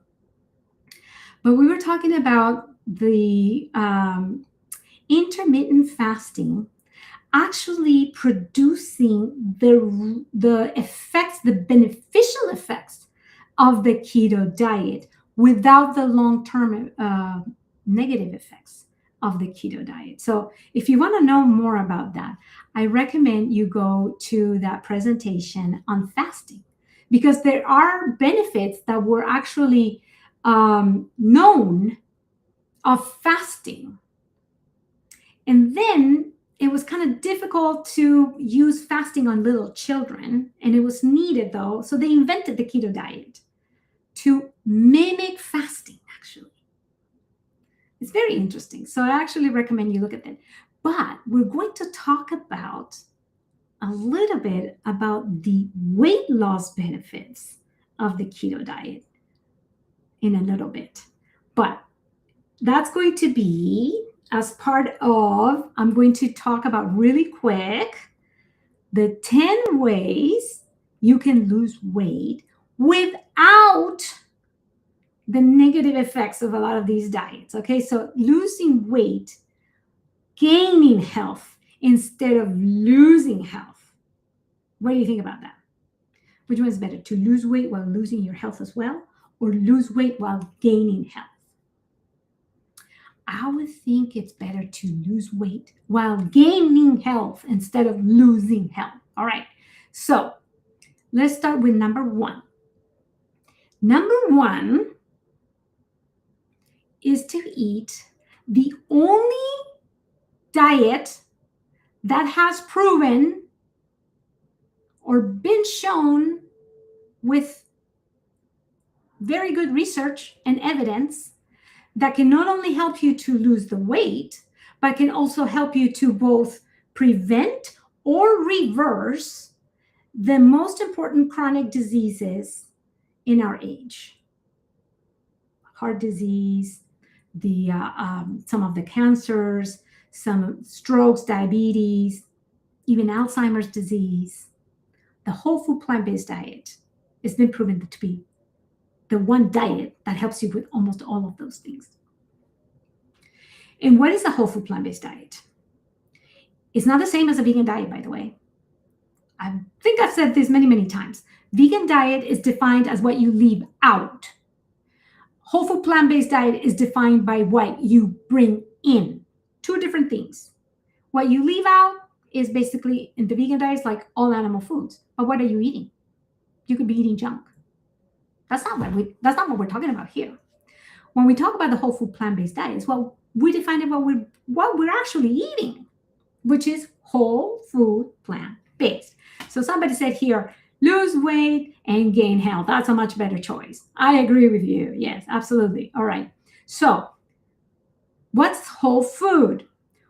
but we were talking about the intermittent fasting actually producing the effects, the beneficial effects of the keto diet without the long-term negative effects of the keto diet. So if you want to know more about that, I recommend you go to that presentation on fasting, because there are benefits that were actually known of fasting. And then it was kind of difficult to use fasting on little children, and it was needed though. So they invented the keto diet to mimic fasting, actually. It's very interesting. So I actually recommend you look at that. But we're going to talk about a little bit about the weight loss benefits of the keto diet in a little bit. But that's going to be as part of, I'm going to talk about really quick the 10 ways you can lose weight without the negative effects of a lot of these diets. Okay, so losing weight, gaining health instead of losing health. What do you think about that? Which one is better, to lose weight while losing your health as well, or lose weight while gaining health? I would think it's better to lose weight while gaining health instead of losing health. All right, so let's start with number one. Number one is to eat the only diet that has proven or been shown with very good research and evidence that can not only help you to lose the weight, but can also help you to both prevent or reverse the most important chronic diseases in our age. Heart disease, some of the cancers, some strokes, diabetes, even Alzheimer's disease. The whole food plant-based diet has been proven to be the one diet that helps you with almost all of those things. And what is a whole food plant-based diet? It's not the same as a vegan diet, by the way. I think I've said this many, many times. Vegan diet is defined as what you leave out. Whole food plant-based diet is defined by what you bring in. Two different things. What you leave out is basically, in the vegan diet, like all animal foods. But what are you eating? You could be eating junk. That's not what we're talking about here. When we talk about the whole food plant-based diet, well, we define it what we're actually eating, which is whole food plant-based. So somebody said here, lose weight and gain health. That's a much better choice. I agree with you. Yes, absolutely. All right. So what's whole food?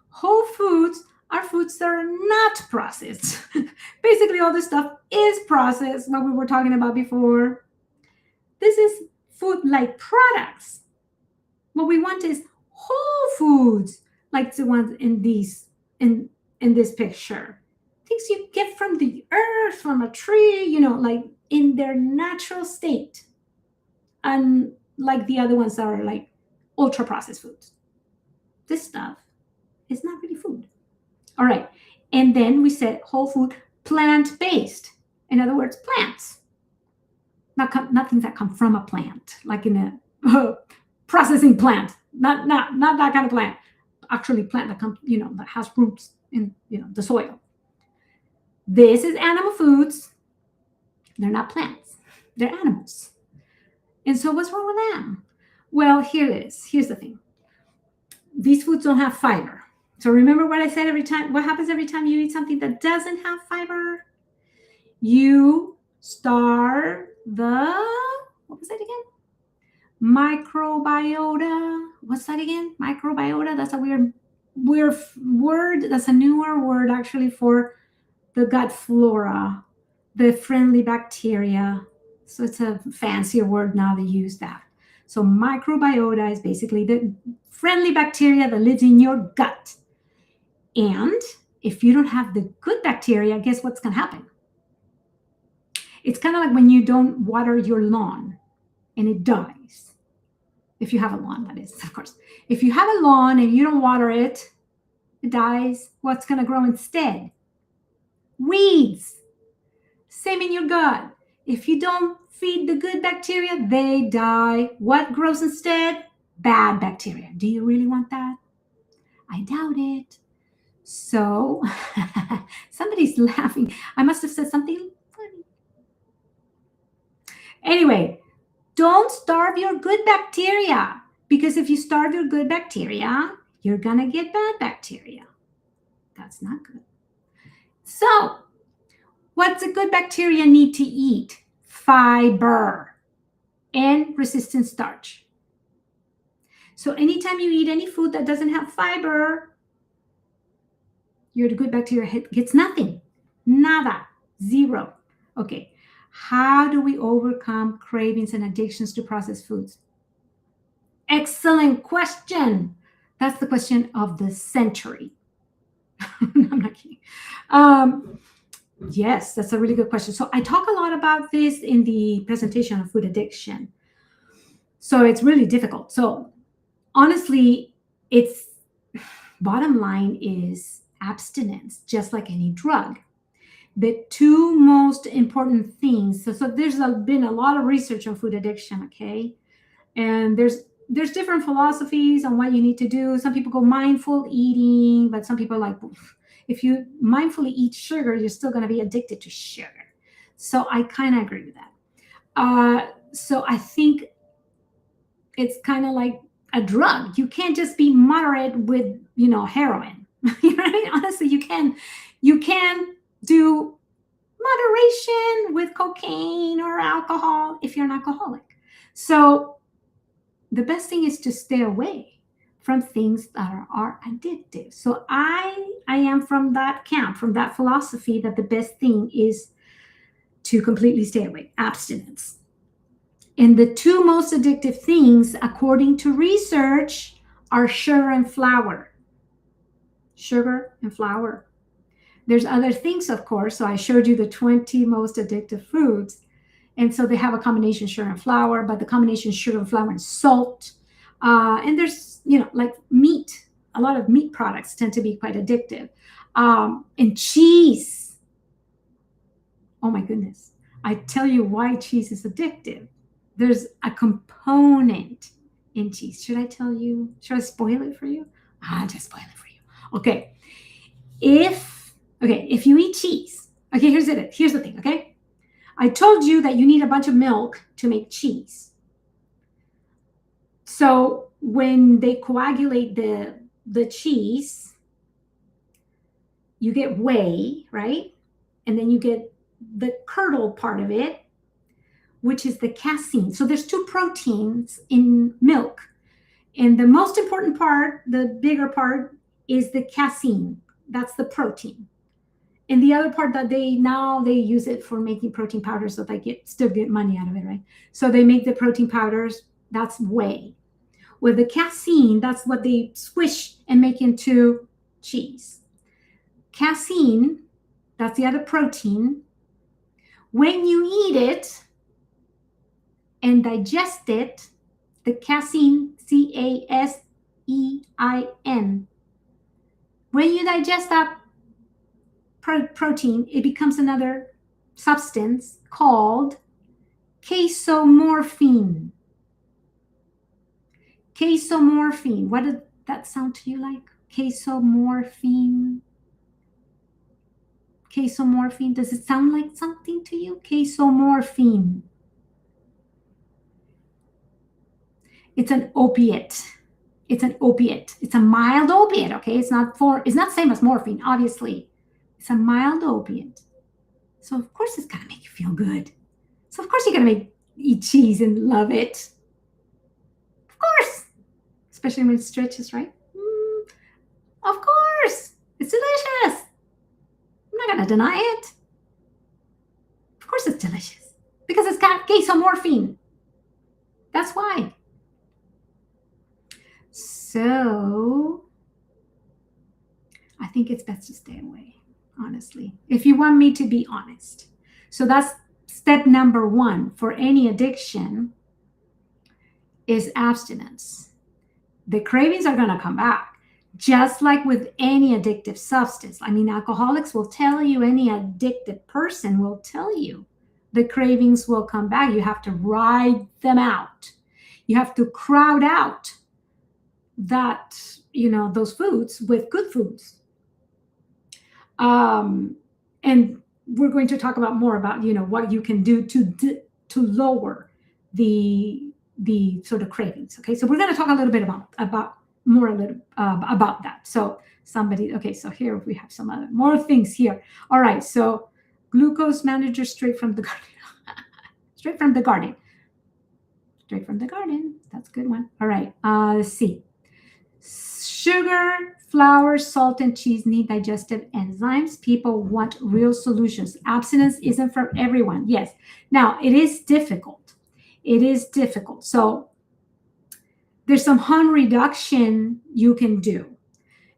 Whole foods are foods that are not processed. Basically, all this stuff is processed, what we were talking about before. This is food-like products. What we want is whole foods, like the ones in this picture. Things you get from the earth, from a tree, like in their natural state. And like the other ones that are like ultra-processed foods. This stuff is not really food. All right. And then we said whole food plant-based. In other words, plants. Not things that come from a plant, like in a processing plant. Not that kind of plant. Actually, plant that comes, that has roots in, the soil. This is animal foods. They're not plants. They're animals. And so what's wrong with them? Well, here it is. Here's the thing. These foods don't have fiber. So remember what I said every time. What happens every time you eat something that doesn't have fiber? You starve what was that again? Microbiota. What's that again? Microbiota. That's a weird word. That's a newer word actually for the gut flora, the friendly bacteria So it's a fancier word now, they use that. So microbiota is basically the friendly bacteria that lives in your gut. And if you don't have the good bacteria, guess what's going to happen? It's kind of like when you don't water your lawn and it dies. If you have a lawn, that is, of course. If you have a lawn and you don't water it, it dies. What's going to grow instead? Weeds. Same in your gut. If you don't feed the good bacteria, they die. What grows instead? Bad bacteria. Do you really want that? I doubt it. So, somebody's laughing. I must have said something funny. Anyway, don't starve your good bacteria, because if you starve your good bacteria, you're going to get bad bacteria. That's not good. So, what's a good bacteria need to eat? Fiber and resistant starch. So anytime you eat any food that doesn't have fiber, your good bacteria gets nothing. Nada. Zero. Okay. How do we overcome cravings and addictions to processed foods? Excellent question. That's the question of the century. I'm not kidding. Yes, that's a really good question. So I talk a lot about this in the presentation of food addiction. So it's really difficult. So honestly, it's bottom line is abstinence, just like any drug. The two most important things. So there's been a lot of research on food addiction, okay? And there's different philosophies on what you need to do. Some people go mindful eating, but some people like, if you mindfully eat sugar, you're still going to be addicted to sugar. So I kind of agree with that. So I think it's kind of like a drug. You can't just be moderate with, heroin. You know what I mean? Honestly, you can do moderation with cocaine or alcohol if you're an alcoholic. So the best thing is to stay away from things that are addictive. So I am from that camp, from that philosophy that the best thing is to completely stay away, abstinence. And the two most addictive things, according to research, are sugar and flour. Sugar and flour. There's other things, of course. So I showed you the 20 most addictive foods. And so they have a combination sugar and flour, but the combination sugar and flour and salt. And there's, like meat. A lot of meat products tend to be quite addictive. And cheese. Oh my goodness. I tell you why cheese is addictive. There's a component in cheese. Should I tell you? Should I spoil it for you? I'll just spoil it for you. Okay. If you eat cheese, okay, here's the thing, okay? I told you that you need a bunch of milk to make cheese. So when they coagulate the cheese, you get whey, right? And then you get the curdle part of it, which is the casein. So there's two proteins in milk. And the most important part, the bigger part, is the casein. That's the protein. And the other part that they use it for making protein powders, so they still get money out of it, right? So they make the protein powders, that's whey. With the casein, that's what they squish and make into cheese. Casein, that's the other protein. When you eat it and digest it, the casein, casein, when you digest that protein, it becomes another substance called casomorphine. Casomorphine. What did that sound to you like? Casomorphine. Casomorphine. Does it sound like something to you? Casomorphine. It's an opiate. It's a mild opiate, okay? It's not the same as morphine, obviously. It's a mild opiate. So of course it's gonna make you feel good. So of course you're gonna eat cheese and love it. Of course. Especially when it stretches, right? Of course. It's delicious. I'm not gonna deny it. Of course it's delicious. because it's got casomorphine. That's why. So I think it's best to stay away, honestly, if you want me to be honest. So that's step number one for any addiction is abstinence. The cravings are going to come back, just like with any addictive substance. I mean, alcoholics will tell you, any addicted person will tell you the cravings will come back. You have to ride them out. You have to crowd out that, those foods with good foods. And we're going to talk about more about, what you can do to lower the sort of cravings. Okay, so we're going to talk a little bit about more a little about that. So okay, so here we have some other more things here. All right, so glucose manager straight from the garden. Straight from the garden. Straight from the garden. That's a good one. All right, let's see. Sugar, flour, salt, and cheese need digestive enzymes. People want real solutions. Abstinence isn't for everyone. Yes. Now, it is difficult. It is difficult. So there's some harm reduction you can do.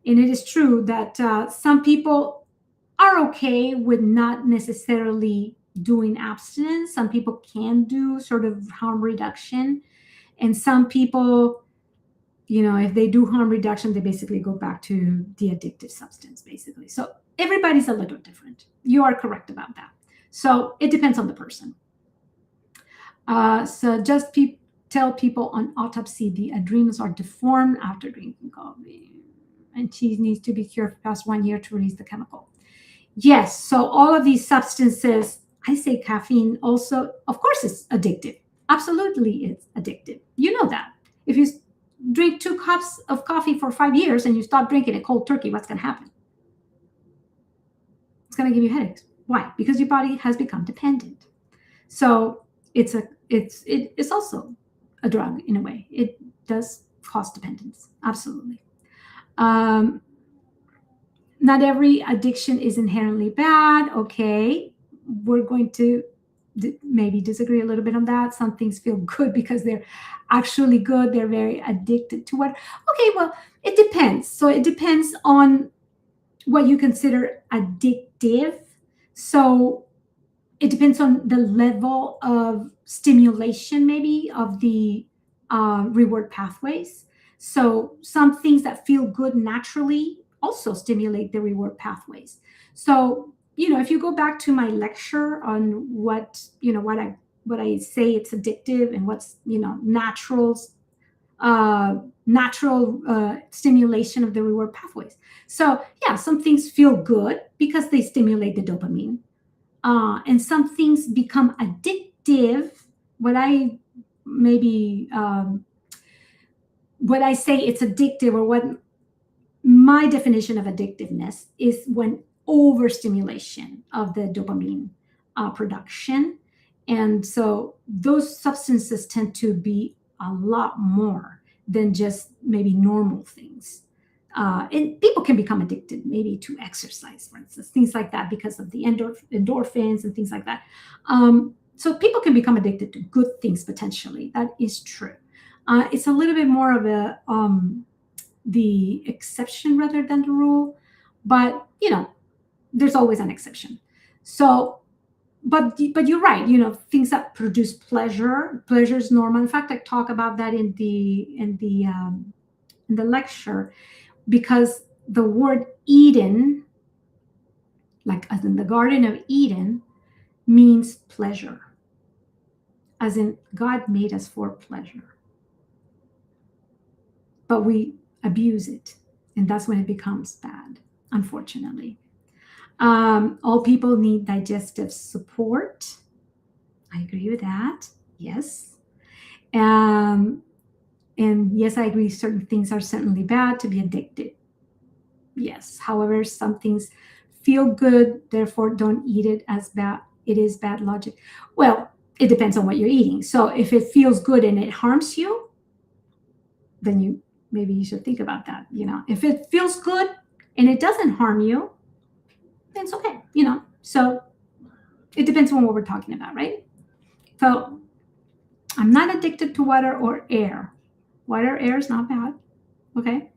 And it is true that some people are okay with not necessarily doing abstinence. Some people can do sort of harm reduction. And some people, if they do harm reduction, they basically go back to the addictive substance, basically. So everybody's a little different. You are correct about that. So it depends on the person. So just tell people on autopsy the adrenals are deformed after drinking coffee, and cheese needs to be cured for past 1 year to release the chemical. Yes, so all of these substances, I say caffeine also, of course, it's addictive. Absolutely, it's addictive. You know that. If you drink 2 cups of coffee for 5 years and you stop drinking it cold turkey, what's going to happen? It's going to give you headaches. Why? Because your body has become dependent. So it's also a drug in a way. It does cause dependence. Absolutely. Not every addiction is inherently bad. Okay. We're going to maybe disagree a little bit on that. Some things feel good because they're actually good. They're very addicted to what. Okay, well, it depends. So it depends on what you consider addictive. So it depends on the level of stimulation, maybe, of the reward pathways. So some things that feel good naturally also stimulate the reward pathways. So if you go back to my lecture on what I say it's addictive and what's natural stimulation of the reward pathways. So yeah, some things feel good because they stimulate the dopamine, and some things become addictive. What I say it's addictive, or what my definition of addictiveness is, when overstimulation of the dopamine production. And so those substances tend to be a lot more than just maybe normal things. And people can become addicted maybe to exercise, for instance, things like that, because of the endorphins and things like that. So people can become addicted to good things potentially. That is true. It's a little bit more of the exception rather than the rule, but there's always an exception. So, but you're right. Things that produce pleasure is normal. In fact, I talk about that in the lecture, because the word Eden, like as in the Garden of Eden, means pleasure, as in God made us for pleasure, but we abuse it, and that's when it becomes bad, unfortunately. All people need digestive support. I agree with that. Yes. And yes, I agree, certain things are certainly bad to be addicted. Yes. However, some things feel good, therefore don't eat it as bad. It is bad logic. Well, it depends on what you're eating. So if it feels good and it harms you, then maybe you should think about that. If it feels good and it doesn't harm you, then it's okay. So it depends on what we're talking about, right? So I'm not addicted to water or air. Water, air is not bad. Okay.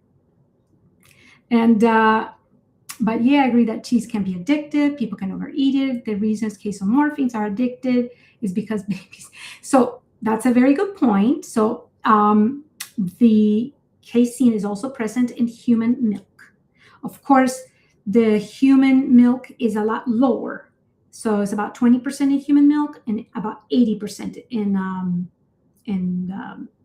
And, but yeah, I agree that cheese can be addictive. People can overeat it. The reasons casomorphins are addicted is because babies. So that's a very good point. So the casein is also present in human milk. Of course, the human milk is a lot lower. So it's about 20% in human milk and about 80% in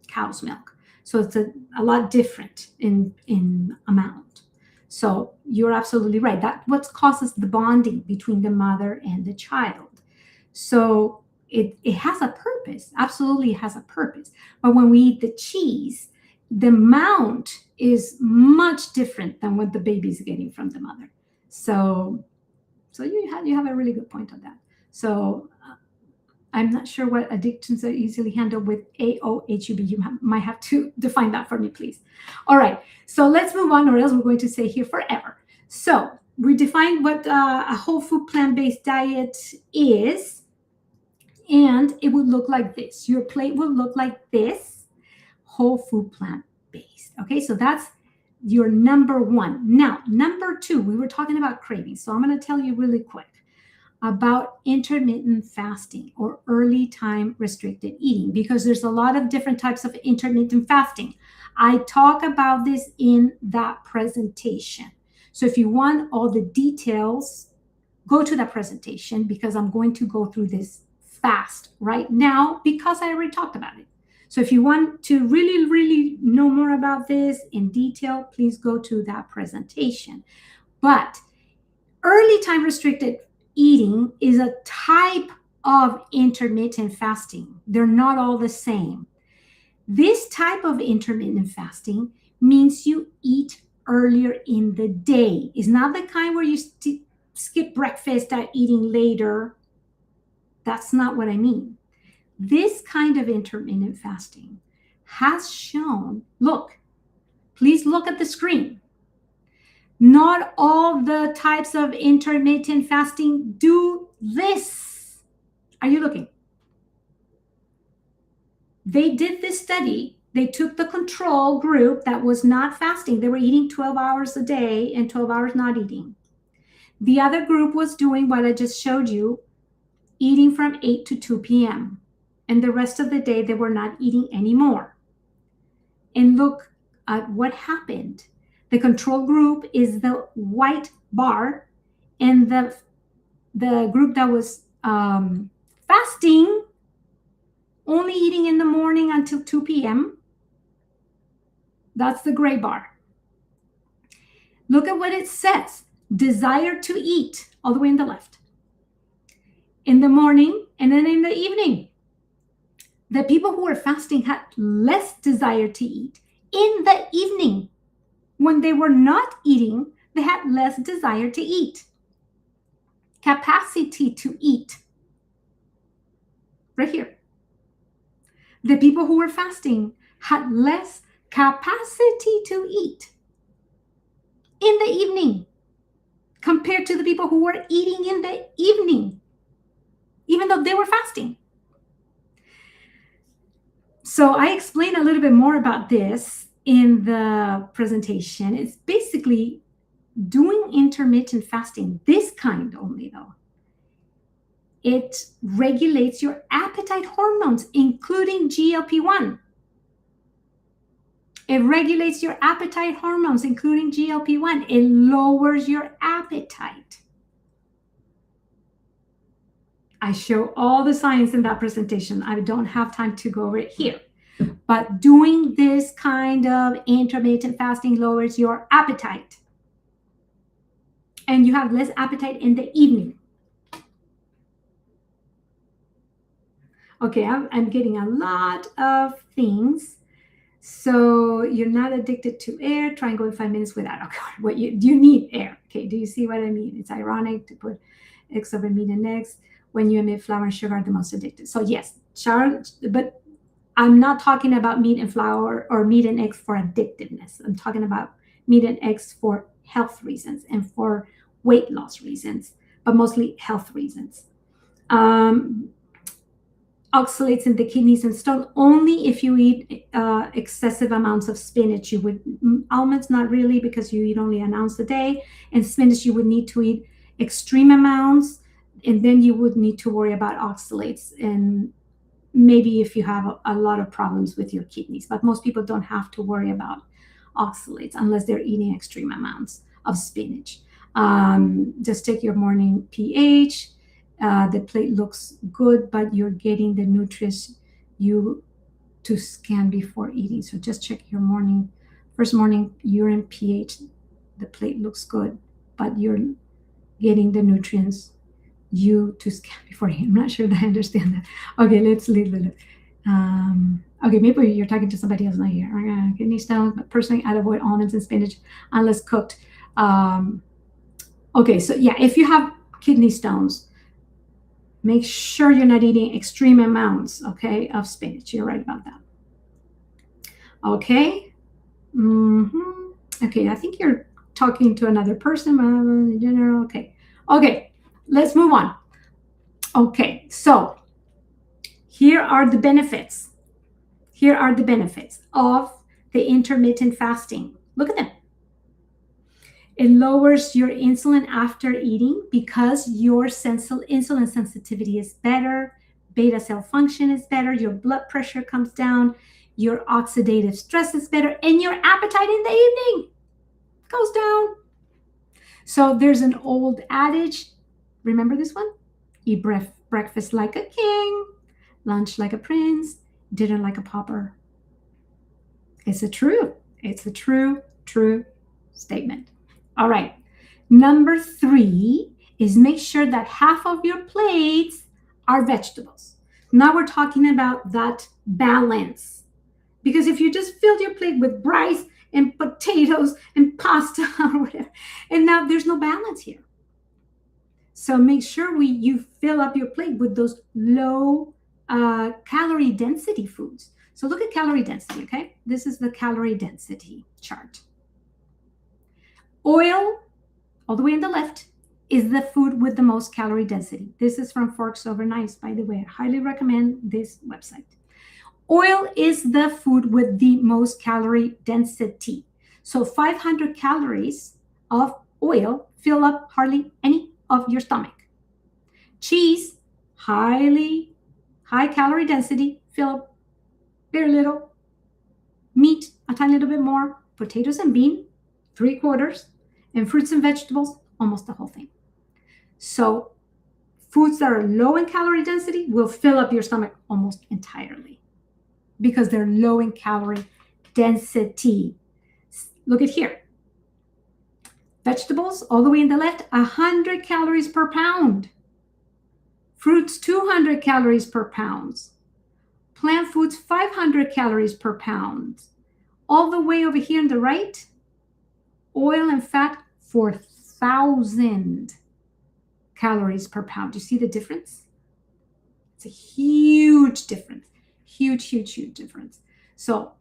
cow's milk. So it's a lot different in amount. So you're absolutely right. That's what causes the bonding between the mother and the child. So it has a purpose. Absolutely, it has a purpose. But when we eat the cheese, the amount is much different than what the baby's getting from the mother. So you have a really good point on that. So I'm not sure what addictions are easily handled with AOHUB. You might have to define that for me, please. All right, so let's move on, or else we're going to stay here forever. So we defined what a whole food plant-based diet is, and it would look like this. Your plate will look like this, whole food plant-based. Okay, so that's your number one. Now, number two, we were talking about cravings. So I'm going to tell you really quick about intermittent fasting or early time restricted eating, because there's a lot of different types of intermittent fasting. I talk about this in that presentation. So if you want all the details, go to that presentation, because I'm going to go through this fast right now because I already talked about it. So if you want to really, really know more about this in detail, please go to that presentation. But early time restricted eating is a type of intermittent fasting. They're not all the same. This type of intermittent fasting means you eat earlier in the day. It's not the kind where you skip breakfast at eating later. That's not what I mean. This kind of intermittent fasting has shown, look, please look at the screen. Not all the types of intermittent fasting do this. Are you looking? They did this study. They took the control group that was not fasting. They were eating 12 hours a day and 12 hours not eating. The other group was doing what I just showed you, eating from 8 to 2 p.m. And the rest of the day, they were not eating anymore. And look at what happened. The control group is the white bar, and the group that was fasting, only eating in the morning until 2 p.m., that's the gray bar. Look at what it says. Desire to eat, all the way in the left. In the morning and then in the evening. The people who were fasting had less desire to eat in the evening. When they were not eating, they had less desire to eat. Capacity to eat. Right here. The people who were fasting had less capacity to eat in the evening compared to the people who were eating in the evening, even though they were fasting. So I explain a little bit more about this in the presentation. It's basically doing intermittent fasting, this kind only though. It regulates your appetite hormones, including GLP-1. It regulates your appetite hormones, including GLP-1. It lowers your appetite. I show all the science in that presentation. I don't have time to go over it here. But doing this kind of intermittent fasting lowers your appetite. And you have less appetite in the evening. Okay, I'm getting a lot of things. So you're not addicted to air. Try and go in 5 minutes without. Okay, what you need air. Okay, do you see what I mean? It's ironic to put X over meat and eggs. When you emit flour and sugar are the most addicted. So yes, but I'm not talking about meat and flour or meat and eggs for addictiveness. I'm talking about meat and eggs for health reasons and for weight loss reasons, but mostly health reasons. oxalates in the kidneys and stone only if you eat excessive amounts of spinach. You would almonds, not really, because you eat only an ounce a day, and spinach you would need to eat extreme amounts, and then you would need to worry about oxalates, and maybe if you have a lot of problems with your kidneys. But most people don't have to worry about oxalates unless they're eating extreme amounts of spinach. Just take your morning pH. The plate looks good, but you're getting the nutrients you to scan before eating. So just check your first morning urine pH. The plate looks good, but you're getting the nutrients you to scan before eating. I'm not sure that I understand that. Okay, let's leave it. Okay, maybe you're talking to somebody else, not here. Kidney stones, but personally, I'd avoid almonds and spinach unless cooked. Okay, so yeah, if you have kidney stones, make sure you're not eating extreme amounts, okay, of spinach. You're right about that. Okay. Okay, I think you're talking to another person in general. Okay. Okay, let's move on. Okay, so here are the benefits. Here are the benefits of the intermittent fasting. Look at them. It lowers your insulin after eating because your insulin sensitivity is better, beta cell function is better, your blood pressure comes down, your oxidative stress is better, and your appetite in the evening goes down. So there's an old adage, remember this one? Eat breakfast like a king, lunch like a prince, dinner like a pauper. It's a true statement. All right. Number 3 is make sure that half of your plates are vegetables. Now we're talking about that balance. Because if you just filled your plate with rice and potatoes and pasta or whatever, and now there's no balance here. So make sure you fill up your plate with those low calorie density foods. So look at calorie density, okay? This is the calorie density chart. Oil, all the way on the left, is the food with the most calorie density. This is from Forks Over Knives, by the way. I highly recommend this website. Oil is the food with the most calorie density. So 500 calories of oil fill up hardly any of your stomach. Cheese, high calorie density, fill up very little. Meat, a tiny little bit more. Potatoes and bean, 3/4. And fruits and vegetables, almost the whole thing. So foods that are low in calorie density will fill up your stomach almost entirely because they're low in calorie density. Look at here. Vegetables, all the way in the left, 100 calories per pound. Fruits, 200 calories per pound. Plant foods, 500 calories per pound. All the way over here on the right, oil and fat, 4,000 calories per pound. You see the difference? It's a huge difference. Huge difference. So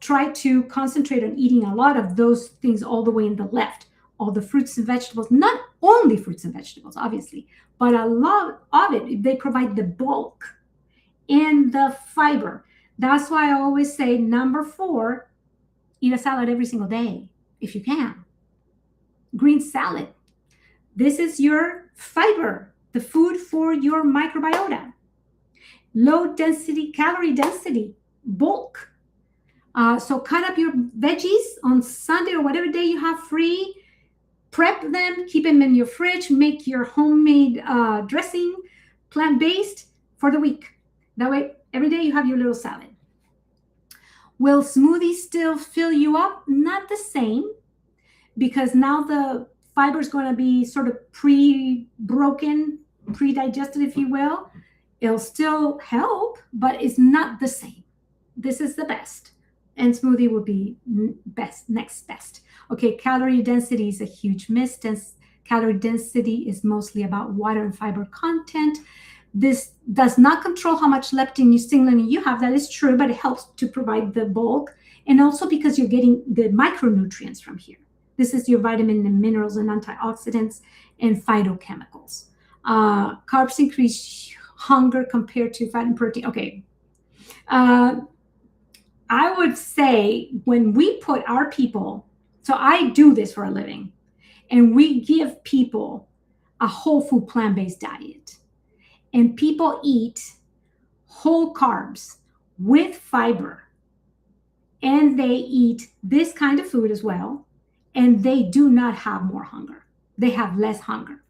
try to concentrate on eating a lot of those things all the way in the left. All the fruits and vegetables, not only fruits and vegetables, obviously, but a lot of it, they provide the bulk and the fiber. That's why I always say, number 4, eat a salad every single day, if you can. Green salad. This is your fiber, the food for your microbiota. Low density, calorie density, bulk. So cut up your veggies on Sunday or whatever day you have free. Prep them, keep them in your fridge, make your homemade dressing, plant-based for the week. That way, every day you have your little salad. Will smoothies still fill you up? Not the same, because now the fiber is going to be sort of pre-broken, pre-digested, if you will. It'll still help, but it's not the same. This is the best. And smoothie would be next best. Okay, calorie density is a huge miss. Calorie density is mostly about water and fiber content. This does not control how much leptin, signaling you have. That is true, but it helps to provide the bulk. And also because you're getting the micronutrients from here. This is your vitamin and minerals and antioxidants and phytochemicals. Carbs increase hunger compared to fat and protein? Okay. I would say when we put our people, so I do this for a living, and we give people a whole food plant-based diet, and people eat whole carbs with fiber, and they eat this kind of food as well, and they do not have more hunger. They have less hunger.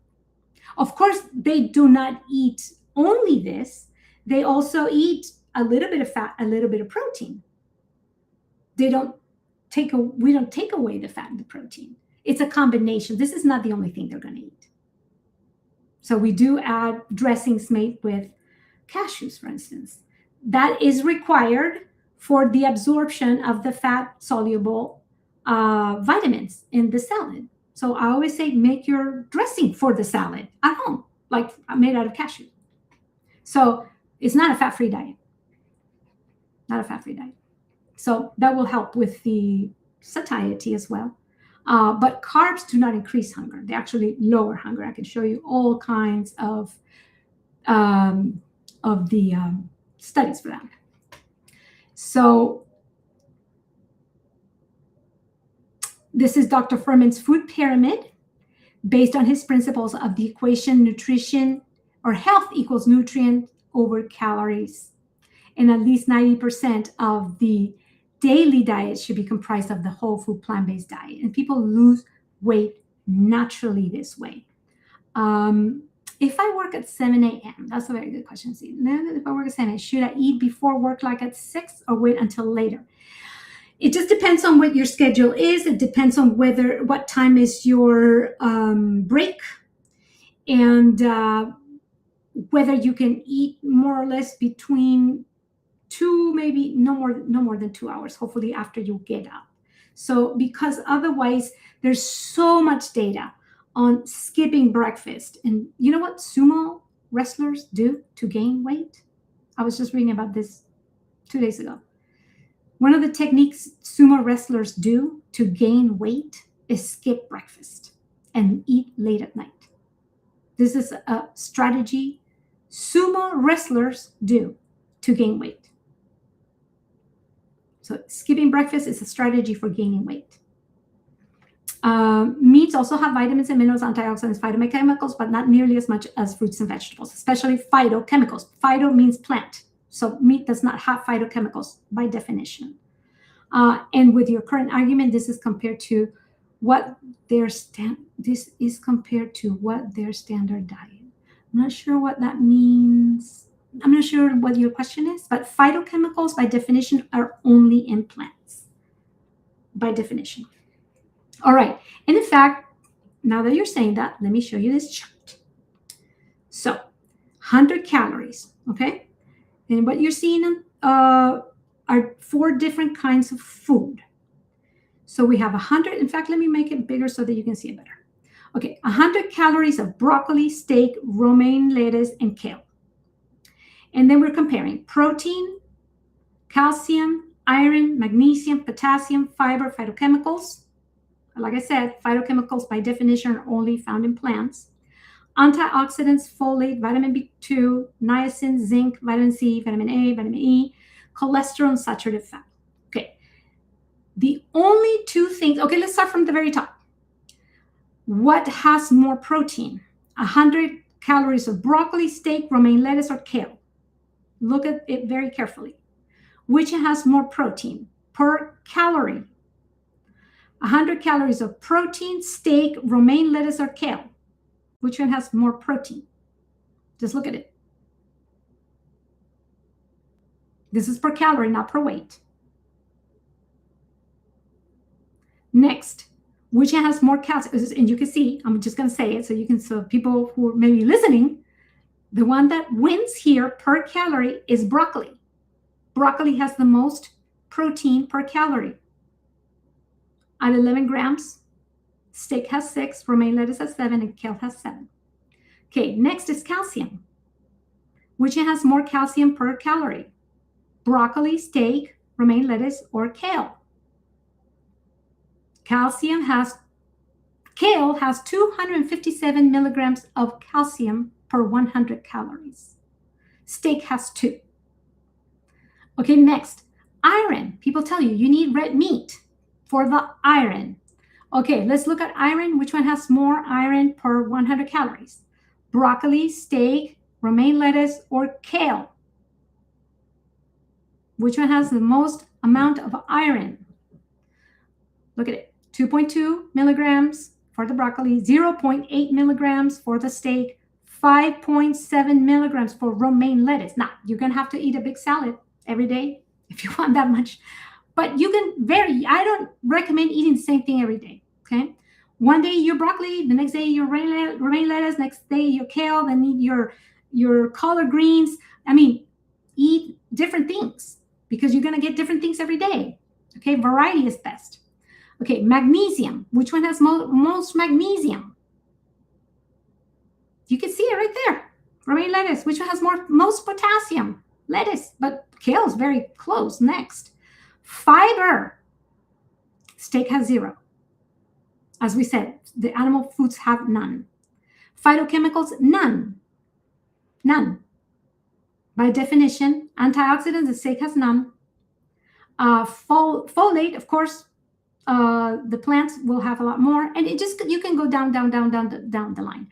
Of course, they do not eat only this. They also eat a little bit of fat, a little bit of protein. We don't take away the fat and the protein. It's a combination. This is not the only thing they're going to eat. So we do add dressings made with cashews, for instance. That is required for the absorption of the fat-soluble vitamins in the salad. So I always say, make your dressing for the salad at home, like made out of cashew. So it's not a fat-free diet. Not a fat-free diet. So that will help with the satiety as well. But carbs do not increase hunger. They actually lower hunger. I can show you all kinds of the studies for that. So this is Dr. Furman's food pyramid based on his principles of the equation nutrition or health equals nutrient over calories. And at least 90% of the daily diet should be comprised of the whole food plant-based diet. And people lose weight naturally this way. If I work at 7 a.m., that's a very good question. See, if I work at 7 a.m., should I eat before work like at 6 or wait until later? It just depends on what your schedule is. It depends on what time is your break, and whether you can eat more or less between maybe no more than 2 hours, hopefully after you get up. So because otherwise there's so much data on skipping breakfast. And you know what sumo wrestlers do to gain weight? I was just reading about this 2 days ago. One of the techniques sumo wrestlers do to gain weight is skip breakfast and eat late at night. This is a strategy sumo wrestlers do to gain weight. So skipping breakfast is a strategy for gaining weight. Meats also have vitamins and minerals, antioxidants, phytochemicals, but not nearly as much as fruits and vegetables, especially phytochemicals. Phyto means plant. So meat does not have phytochemicals by definition. And with your current argument, this is compared to what their standard diet. I'm not sure what that means. I'm not sure what your question is, but phytochemicals by definition are only in plants, by definition. All right. And in fact, now that you're saying that, let me show you this chart. So 100 calories, okay? And what you're seeing are 4 different kinds of food. So we have 100. In fact, let me make it bigger so that you can see it better. Okay, 100 calories of broccoli, steak, romaine lettuce, and kale. And then we're comparing protein, calcium, iron, magnesium, potassium, fiber, phytochemicals. Like I said, phytochemicals by definition are only found in plants. Antioxidants, folate, vitamin B2, niacin, zinc, vitamin C, vitamin A, vitamin E, cholesterol, and saturated fat. Okay. The only 2 things, okay, let's start from the very top. What has more protein? 100 calories of broccoli, steak, romaine lettuce, or kale? Look at it very carefully. Which has more protein per calorie? 100 calories of protein, steak, romaine lettuce, or kale? Which one has more protein? Just look at it. This is per calorie, not per weight. Next, which one has more calcium? And you can see, I'm just going to say it so people who are maybe listening, the one that wins here per calorie is broccoli. Broccoli has the most protein per calorie at 11 grams. Steak has 6, romaine lettuce has 7, and kale has 7. Okay, next is calcium. Which has more calcium per calorie? Broccoli, steak, romaine lettuce, or kale? Kale has 257 milligrams of calcium per 100 calories. Steak has 2. Okay, next, iron. People tell you need red meat for the iron. Okay, let's look at iron. Which one has more iron per 100 calories? Broccoli, steak, romaine lettuce, or kale? Which one has the most amount of iron? Look at it. 2.2 milligrams for the broccoli, 0.8 milligrams for the steak, 5.7 milligrams for romaine lettuce. Now, you're going to have to eat a big salad every day if you want that much. But you can vary. I don't recommend eating the same thing every day, okay? One day your broccoli, the next day your romaine lettuce, next day your kale, then eat your collard greens. I mean, eat different things because you're going to get different things every day, okay? Variety is best. Okay, magnesium. Which one has most magnesium? You can see it right there. Romaine lettuce. Which one has most potassium? Lettuce, but kale is very close. Next, fiber. Steak has 0. As we said, the animal foods have none. Phytochemicals, none. None. By definition, antioxidants, the steak has none. Folate, of course, the plants will have a lot more, and you can go down the line.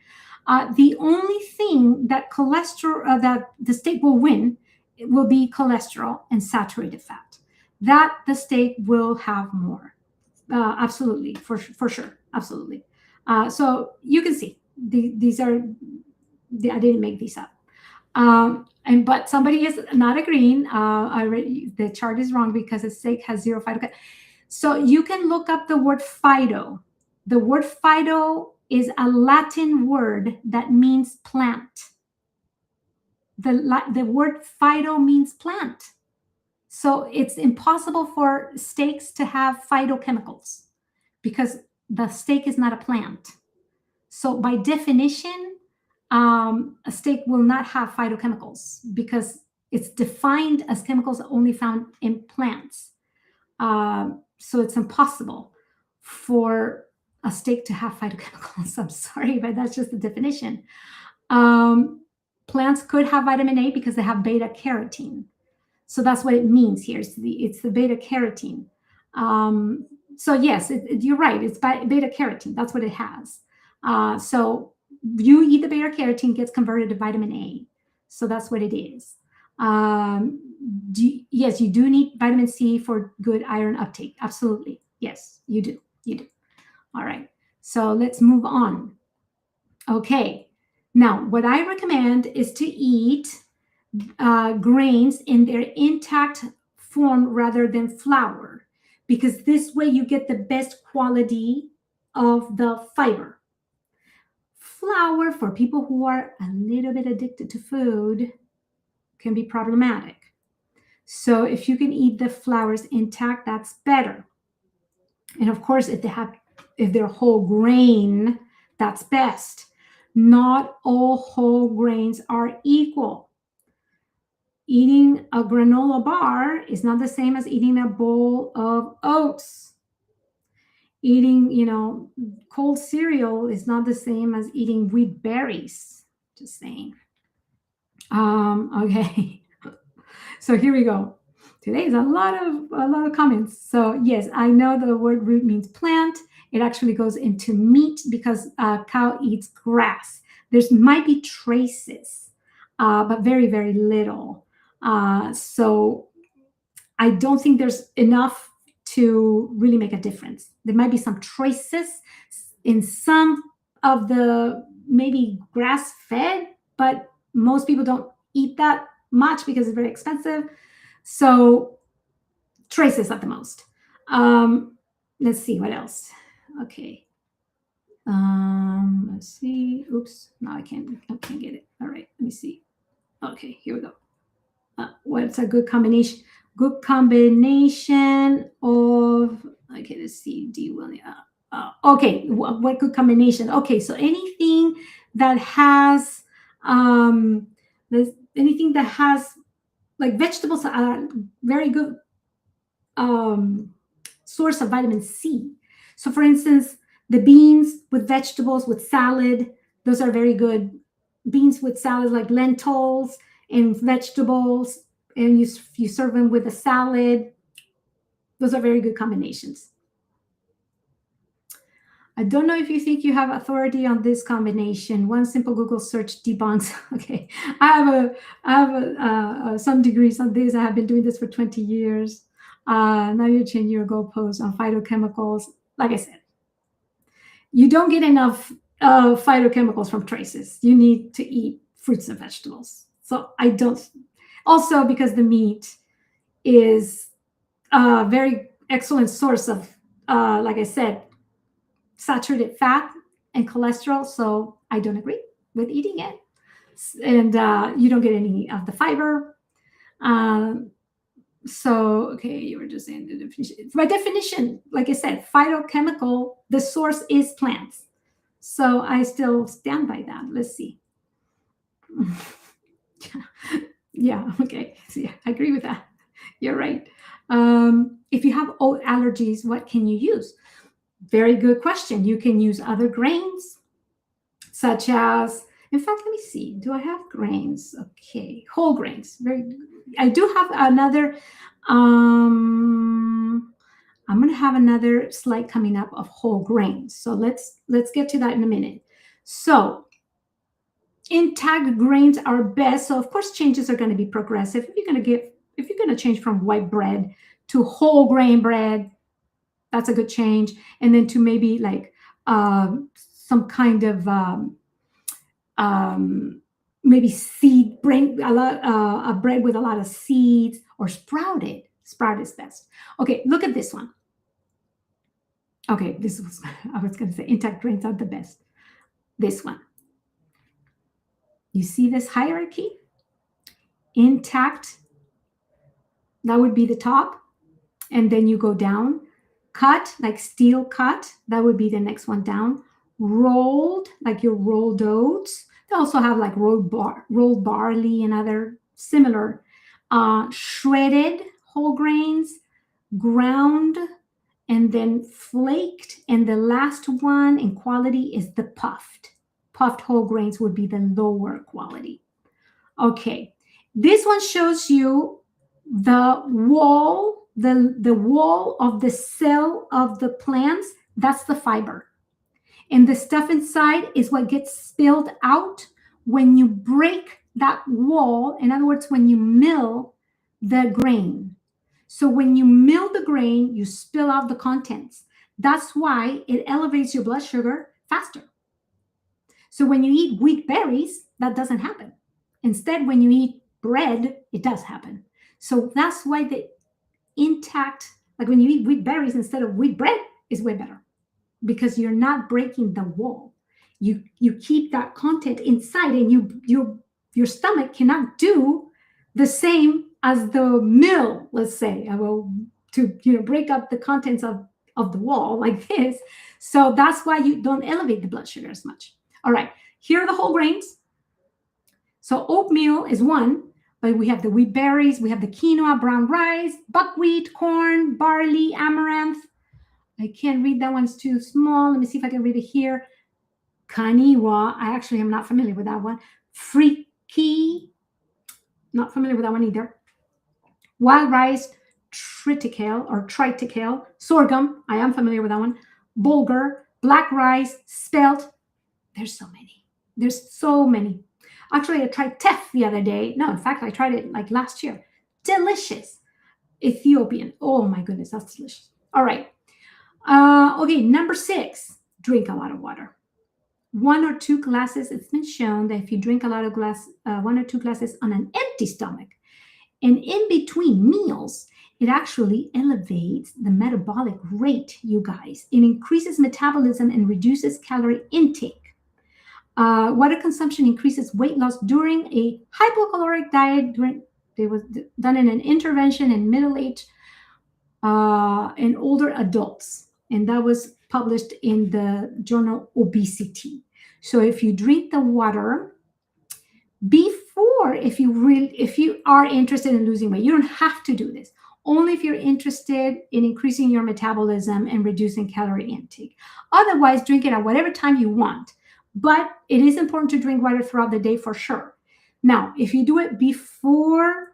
The only thing that that the steak will win, it will be cholesterol and saturated fat. That the steak will have more, absolutely, for sure, absolutely. So you can see these are. I didn't make these up. But somebody is not agreeing. The chart is wrong because the steak has 0 phytochemicals. So you can look up the word phyto. The word phyto is a Latin word that means plant. The word phyto means plant. So it's impossible for steaks to have phytochemicals because the steak is not a plant. So by definition, a steak will not have phytochemicals because it's defined as chemicals only found in plants. So it's impossible for a steak to have phytochemicals. I'm sorry, but that's just the definition. Plants could have vitamin A because they have beta carotene. So that's what it means here. It's the beta carotene. So yes, you're right. It's beta carotene. That's what it has. So you eat the beta carotene, gets converted to vitamin A. So that's what it is. Yes, you do need vitamin C for good iron uptake. Absolutely. Yes, you do. You do. All right. So let's move on. Okay. Now, what I recommend is to eat grains in their intact form rather than flour, because this way you get the best quality of the fiber. Flour, for people who are a little bit addicted to food, can be problematic. So if you can eat the flours intact, that's better. And of course, if they're whole grain, that's best. Not all whole grains are equal. Eating a granola bar is not the same as eating a bowl of oats. Eating, cold cereal is not the same as eating wheat berries. Just saying. Okay. So here we go. Today is a lot of comments. So yes, I know the word root means plant. It actually goes into meat because cow eats grass. There's might be traces, but very, very little. So I don't think there's enough to really make a difference. There might be some traces in some of the maybe grass-fed, but most people don't eat that much because it's very expensive. So traces at the most. Let's see what else. Okay. Let's see. Oops. No, I can't get it. All right. Let me see. Okay, here we go. What's a good combination? Good combination of. Okay, let's see. Okay, what good combination? Okay, so anything that has like vegetables are very good source of vitamin C. So for instance, the beans with vegetables with salad, those are very good. Beans with salad like lentils and vegetables, and you serve them with a salad. Those are very good combinations. I don't know if you think you have authority on this combination. One simple Google search debunks. Okay, I have some degrees on this. I have been doing this for 20 years. Now you're changing your goalposts on phytochemicals. Like I said, you don't get enough phytochemicals from traces. You need to eat fruits and vegetables. So I don't. Also, because the meat is a very excellent source of, like I said, saturated fat and cholesterol. So I don't agree with eating it. And you don't get any of the fiber. So, okay, you were just saying the definition. By definition, like I said, phytochemical, the source is plants. So I still stand by that. Let's see. Yeah, okay. So, yeah, I agree with that. You're right. If you have oat allergies, what can you use? Very good question. You can use other grains, such as, in fact, let me see. Do I have grains? Okay, whole grains. I do have another. I'm going to have another slide coming up of whole grains. So let's get to that in a minute. So intact grains are best. So of course, changes are going to be progressive. If you're going to change from white bread to whole grain bread, that's a good change. And then to maybe like some kind of maybe seed, bring a bread with a lot of seeds, or sprouted. Sprout is best. Okay, look at this one. Okay, I was going to say intact grains are the best. This one. You see this hierarchy? Intact, that would be the top. And then you go down. Cut, like steel cut, that would be the next one down. Rolled, like your rolled oats. They also have like rolled barley and other similar. Shredded whole grains, ground, and then flaked. And the last one in quality is the puffed. Puffed whole grains would be the lower quality. Okay, this one shows you the wall, the wall of the cell of the plants. That's the fiber. And the stuff inside is what gets spilled out when you break that wall. In other words, when you mill the grain. So when you mill the grain, you spill out the contents. That's why it elevates your blood sugar faster. So when you eat wheat berries, that doesn't happen. Instead, when you eat bread, it does happen. So that's why the intact, like when you eat wheat berries instead of wheat bread, is way better, because you're not breaking the wall. You keep that content inside, and your stomach cannot do the same as the mill, let's say, to break up the contents of the wall like this. So that's why you don't elevate the blood sugar as much. All right, here are the whole grains. So oatmeal is one, but we have the wheat berries, we have the quinoa, brown rice, buckwheat, corn, barley, amaranth. I can't read that one's too small. Let me see if I can read it here. Kaniwa, I actually am not familiar with that one. Friki, not familiar with that one either. Wild rice, triticale. Sorghum, I am familiar with that one. Bulgur, black rice, spelt. There's so many. Actually, I tried teff the other day. No, in fact, I tried it like last year. Delicious. Ethiopian. Oh my goodness, that's delicious. All right. Okay, number 6, drink a lot of water. 1 or 2 glasses. It's been shown that if you drink a lot of 1 or 2 glasses on an empty stomach and in between meals, it actually elevates the metabolic rate, you guys. It increases metabolism and reduces calorie intake. Water consumption increases weight loss during a hypocaloric diet. It was done in an intervention in middle-aged and older adults. And that was published in the journal Obesity. So if you drink the water before, if you are interested in losing weight, you don't have to do this. Only if you're interested in increasing your metabolism and reducing calorie intake. Otherwise, drink it at whatever time you want. But it is important to drink water throughout the day for sure. Now, if you do it before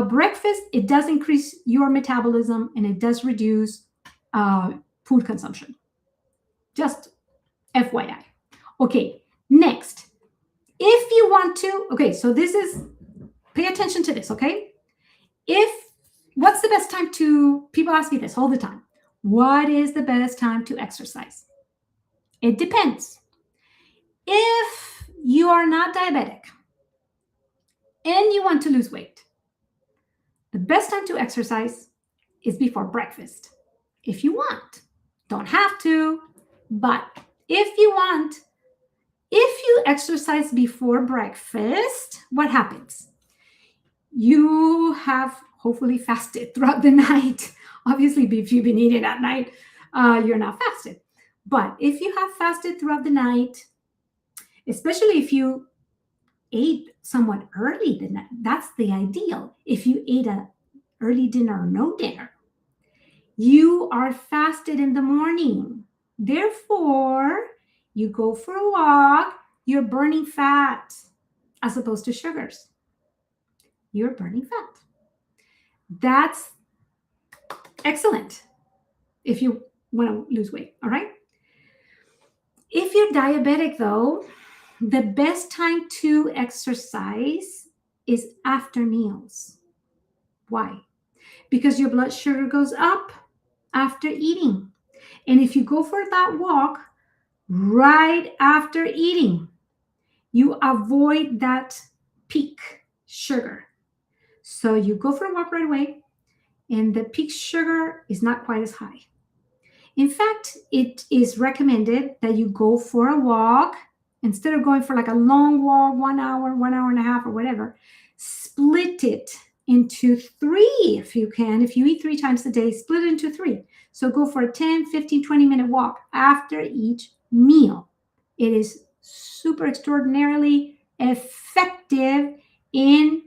breakfast, it does increase your metabolism and it does reduce food consumption. Just FYI. Okay, next. If you want to, okay, so this is, pay attention to this, okay? What's the best time to, people ask me this all the time. What is the best time to exercise? It depends. If you are not diabetic and you want to lose weight, the best time to exercise is before breakfast. If you want, don't have to, but if you want, if you exercise before breakfast, what happens? You have hopefully fasted throughout the night. Obviously, if you've been eating at night, you're not fasted. But if you have fasted throughout the night, especially if you ate somewhat early, then that's the ideal. If you ate an early dinner or no dinner, you are fasted in the morning. Therefore, you go for a walk, you're burning fat as opposed to sugars. You're burning fat. That's excellent if you want to lose weight, all right? If you're diabetic, though, the best time to exercise is after meals. Why? Because your blood sugar goes up after eating. And if you go for that walk right after eating, you avoid that peak sugar. So you go for a walk right away, and the peak sugar is not quite as high. In fact, it is recommended that you go for a walk instead of going for like a long walk, 1 hour, 1 hour and a half, or whatever. Split it into 3 if you can. If you eat 3 times a day, split it into 3. So go for a 10, 15, 20-minute walk after each meal. It is super extraordinarily effective in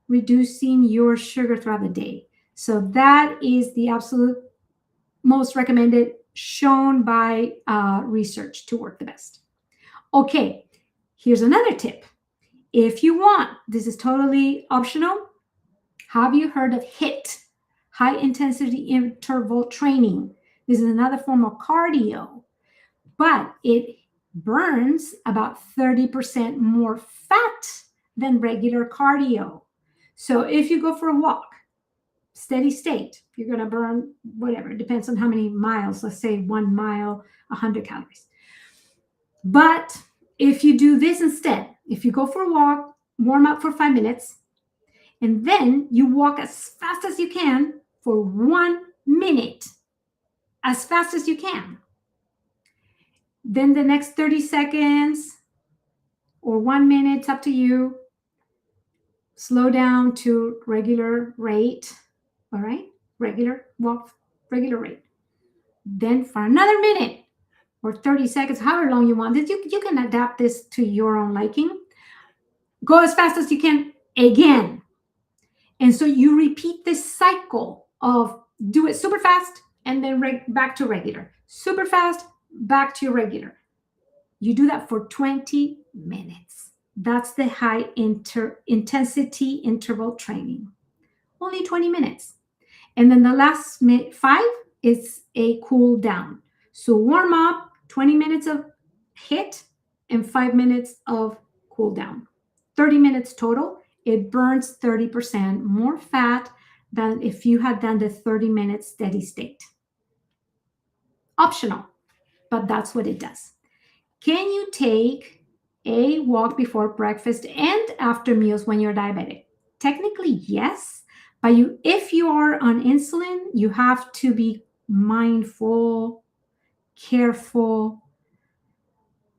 reducing your sugar throughout the day. So that is the absolute most recommended, shown by research to work the best. Okay, here's another tip. If you want, this is totally optional. Have you heard of HIIT, high intensity interval training? This is another form of cardio, but it burns about 30% more fat than regular cardio. So if you go for a walk, steady state, you're going to burn whatever. It depends on how many miles. Let's say 1 mile, 100 calories. But if you do this instead, if you go for a walk, warm up for 5 minutes, and then you walk as fast as you can for 1 minute, as fast as you can. Then the next 30 seconds or 1 minute, it's up to you, slow down to regular rate. All right, regular walk, regular rate. Then for another minute or 30 seconds, however long you want, you can adapt this to your own liking. Go as fast as you can again. And so you repeat this cycle of do it super fast and then back to regular. Super fast, back to your regular. You do that for 20 minutes. That's the high intensity interval training. Only 20 minutes. And then the last 5 is a cool down. So warm up, 20 minutes of HIIT and 5 minutes of cool down. 30 minutes total. It burns 30% more fat than if you had done the 30-minute steady state. Optional, but that's what it does. Can you take a walk before breakfast and after meals when you're diabetic? Technically, yes. But if you are on insulin, you have to be mindful, careful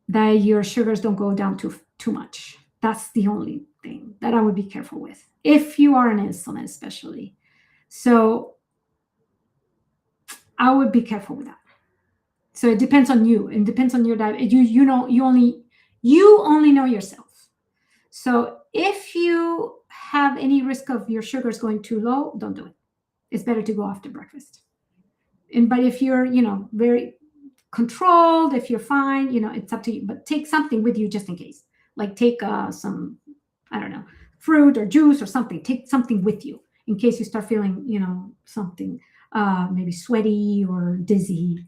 that your sugars don't go down too much. That's the only thing that I would be careful with, if you are on insulin especially. So I would be careful with that. So it depends on you. It depends on your diet. You only know yourself. So if you have any risk of your sugars going too low, don't do it. It's better to go after breakfast. But if you're, very controlled, if you're fine, it's up to you. But take something with you just in case. Like take some I don't know, fruit or juice or something. Take something with you in case you start feeling, something maybe sweaty or dizzy.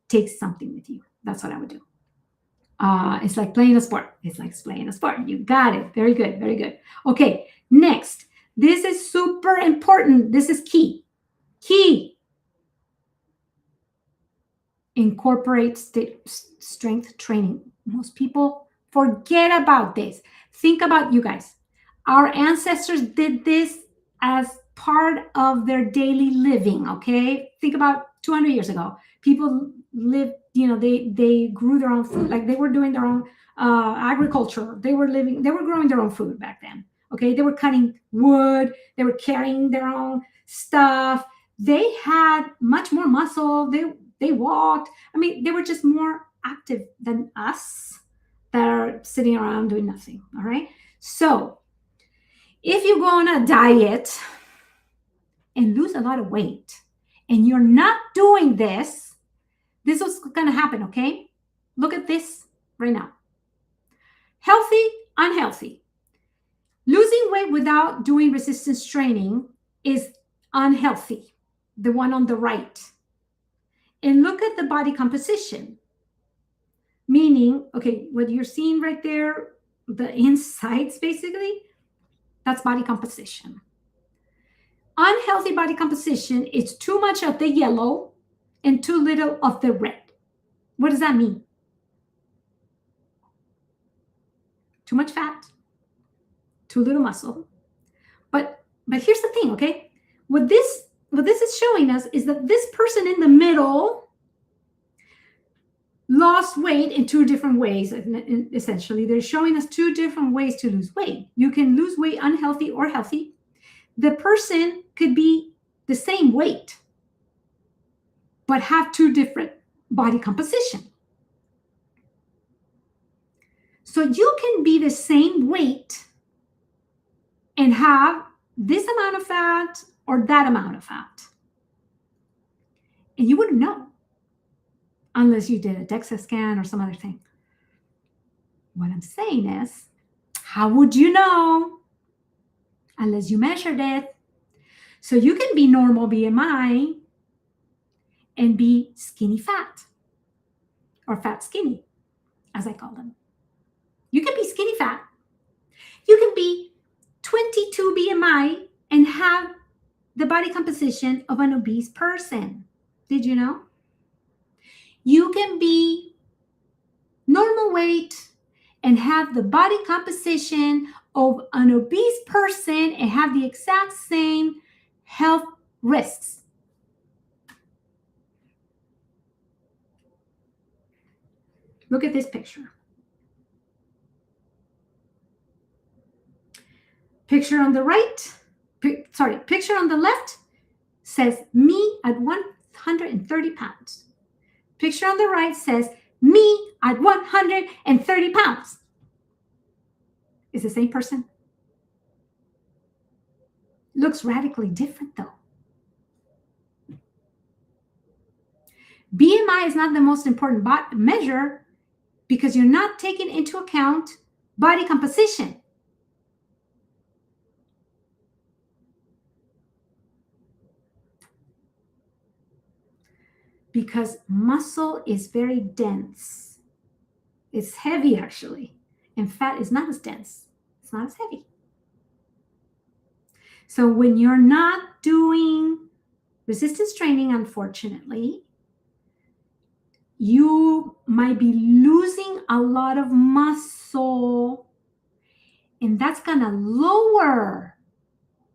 Take something with you. That's what I would do. It's like playing a sport. It's like playing a sport. You got it. Very good. Very good. Okay. Next. This is super important. This is key. Key. Incorporate strength training. Most people forget about this. Think about you guys. Our ancestors did this as part of their daily living, okay? Think about 200 years ago. People lived, they grew their own food, like they were doing their own agriculture. They were growing their own food back then, okay? They were cutting wood, they were carrying their own stuff. They had much more muscle. They walked. I mean, they were just more active than us that are sitting around doing nothing, all right? So if you go on a diet and lose a lot of weight and you're not doing this, this is what's going to happen, okay? Look at this right now. Healthy, unhealthy. Losing weight without doing resistance training is unhealthy, the one on the right. And look at the body composition. Meaning, okay, what you're seeing right there, the insides basically, that's body composition. Unhealthy body composition is too much of the yellow and too little of the red. What does that mean? Too much fat, too little muscle. But here's the thing, okay? What this is showing us is that this person in the middle lost weight in two different ways. Essentially, they're showing us two different ways to lose weight. You can lose weight unhealthy or healthy. The person could be the same weight, but have two different body composition. So you can be the same weight and have this amount of fat or that amount of fat. And you wouldn't know unless you did a DEXA scan or some other thing. What I'm saying is, how would you know unless you measured it? So you can be normal BMI and be skinny fat or fat skinny, as I call them. You can be skinny fat. You can be 22 BMI and have the body composition of an obese person. Did you know? You can be normal weight and have the body composition of an obese person and have the exact same health risks. Look at this picture. Picture on the right, picture on the left says me at 130 pounds. Picture on the right says me at 130 pounds. It's the same person. Looks radically different though. BMI is not the most important measure because you're not taking into account body composition. Because muscle is very dense. It's heavy actually. And fat is not as dense. It's not as heavy. So when you're not doing resistance training, unfortunately, you might be losing a lot of muscle, and that's gonna lower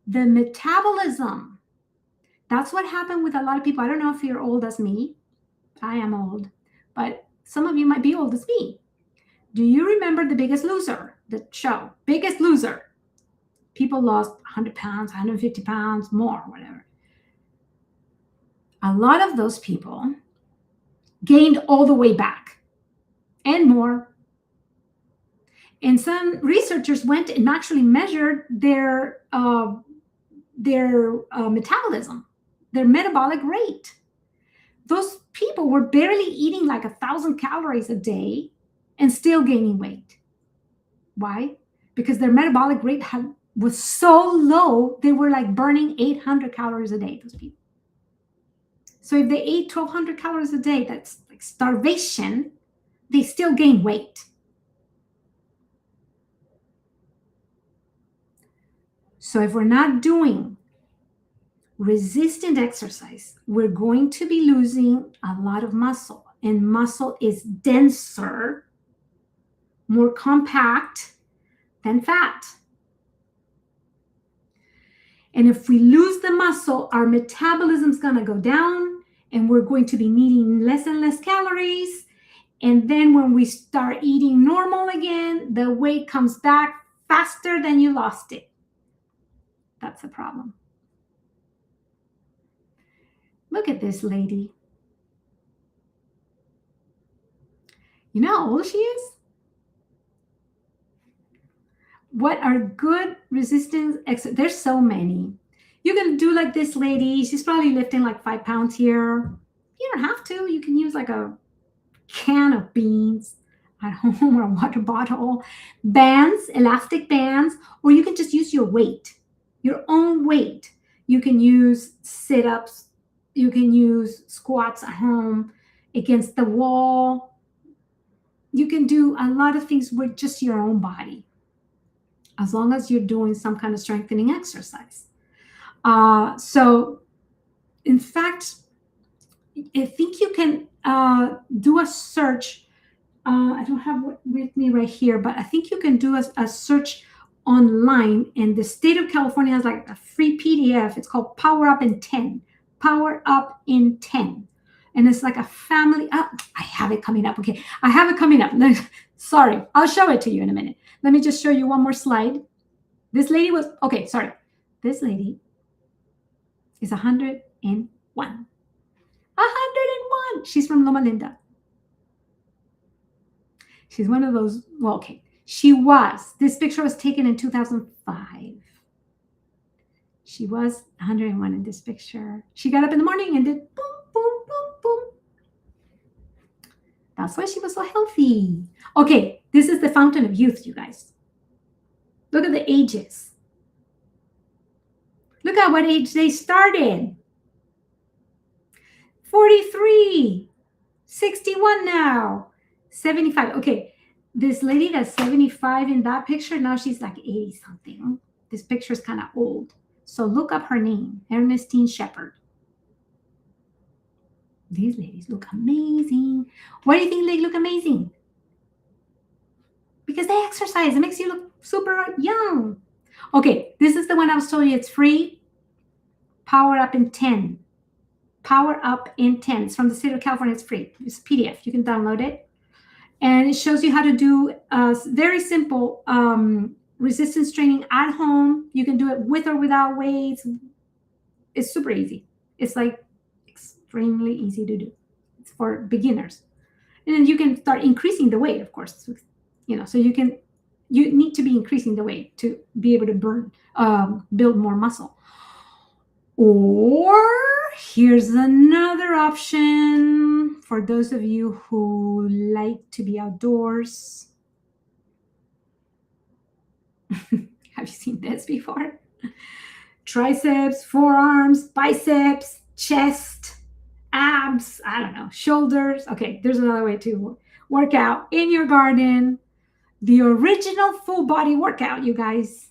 the metabolism. That's what happened with a lot of people. I don't know if you're old as me. I am old, but some of you might be old as me. Do you remember The Biggest Loser, the show? Biggest Loser. People lost 100 pounds, 150 pounds, more, whatever. A lot of those people gained all the way back and more. And some researchers went and actually measured their metabolism, their metabolic rate. Those people were barely eating like 1,000 calories a day and still gaining weight. Why? because their metabolic rate was so low, they were like burning 800 calories a day, those people. So if they ate 1,200 calories a day, that's like starvation, they still gain weight. So if we're not doing resistant exercise, we're going to be losing a lot of muscle. And muscle is denser, more compact than fat. And if we lose the muscle, our metabolism's going to go down, and we're going to be needing less and less calories. And then when we start eating normal again, the weight comes back faster than you lost it. That's the problem. Look at this lady. You know how old she is? What are good resistance exercises? There's so many. You can do like this lady. She's probably lifting like 5 pounds here. You don't have to. You can use like a can of beans at home or a water bottle. Bands, elastic bands, or you can just use your weight, your own weight. You can use sit-ups. You can use squats at home against the wall. You can do a lot of things with just your own body, as long as you're doing some kind of strengthening exercise. So, in fact, I think you can do a search. I don't have it with me right here, but I think you can do a search online. And the state of California has like a free PDF. It's called Power Up in 10. Power Up in 10. And it's like a family. I have it coming up. Okay, I have it coming up. Sorry, I'll show it to you in a minute. Let me just show you one more slide. This lady was, okay, sorry. This lady is 101. 101. She's from Loma Linda. She's one of those, well, okay. She was, this picture was taken in 2005. She was 101 in this picture. She got up in the morning and did boom, boom, boom, boom. That's why she was so healthy. Okay, this is the fountain of youth, you guys. Look at the ages. Look at what age they started. 43, 61 now, 75. Okay, this lady that's 75 in that picture, now she's like 80 something. This picture is kind of old. So look up her name, Ernestine Shepherd. These ladies look amazing. Why do you think they look amazing? Because they exercise. It makes you look super young. Okay, this is the one I was telling you. It's free. Power Up in 10. Power Up in 10. It's from the state of California. It's free. It's a PDF. You can download it. And it shows you how to do very simple resistance training at home. You can do it with or without weights. It's super easy. It's like extremely easy to do. It's for beginners. And then you can start increasing the weight, of course. So you need to be increasing the weight to be able to build more muscle. Or here's another option for those of you who like to be outdoors. Have you seen this before? Triceps, forearms, biceps, chest, abs, I don't know, shoulders. Okay, there's another way to work out in your garden. The original full body workout, you guys.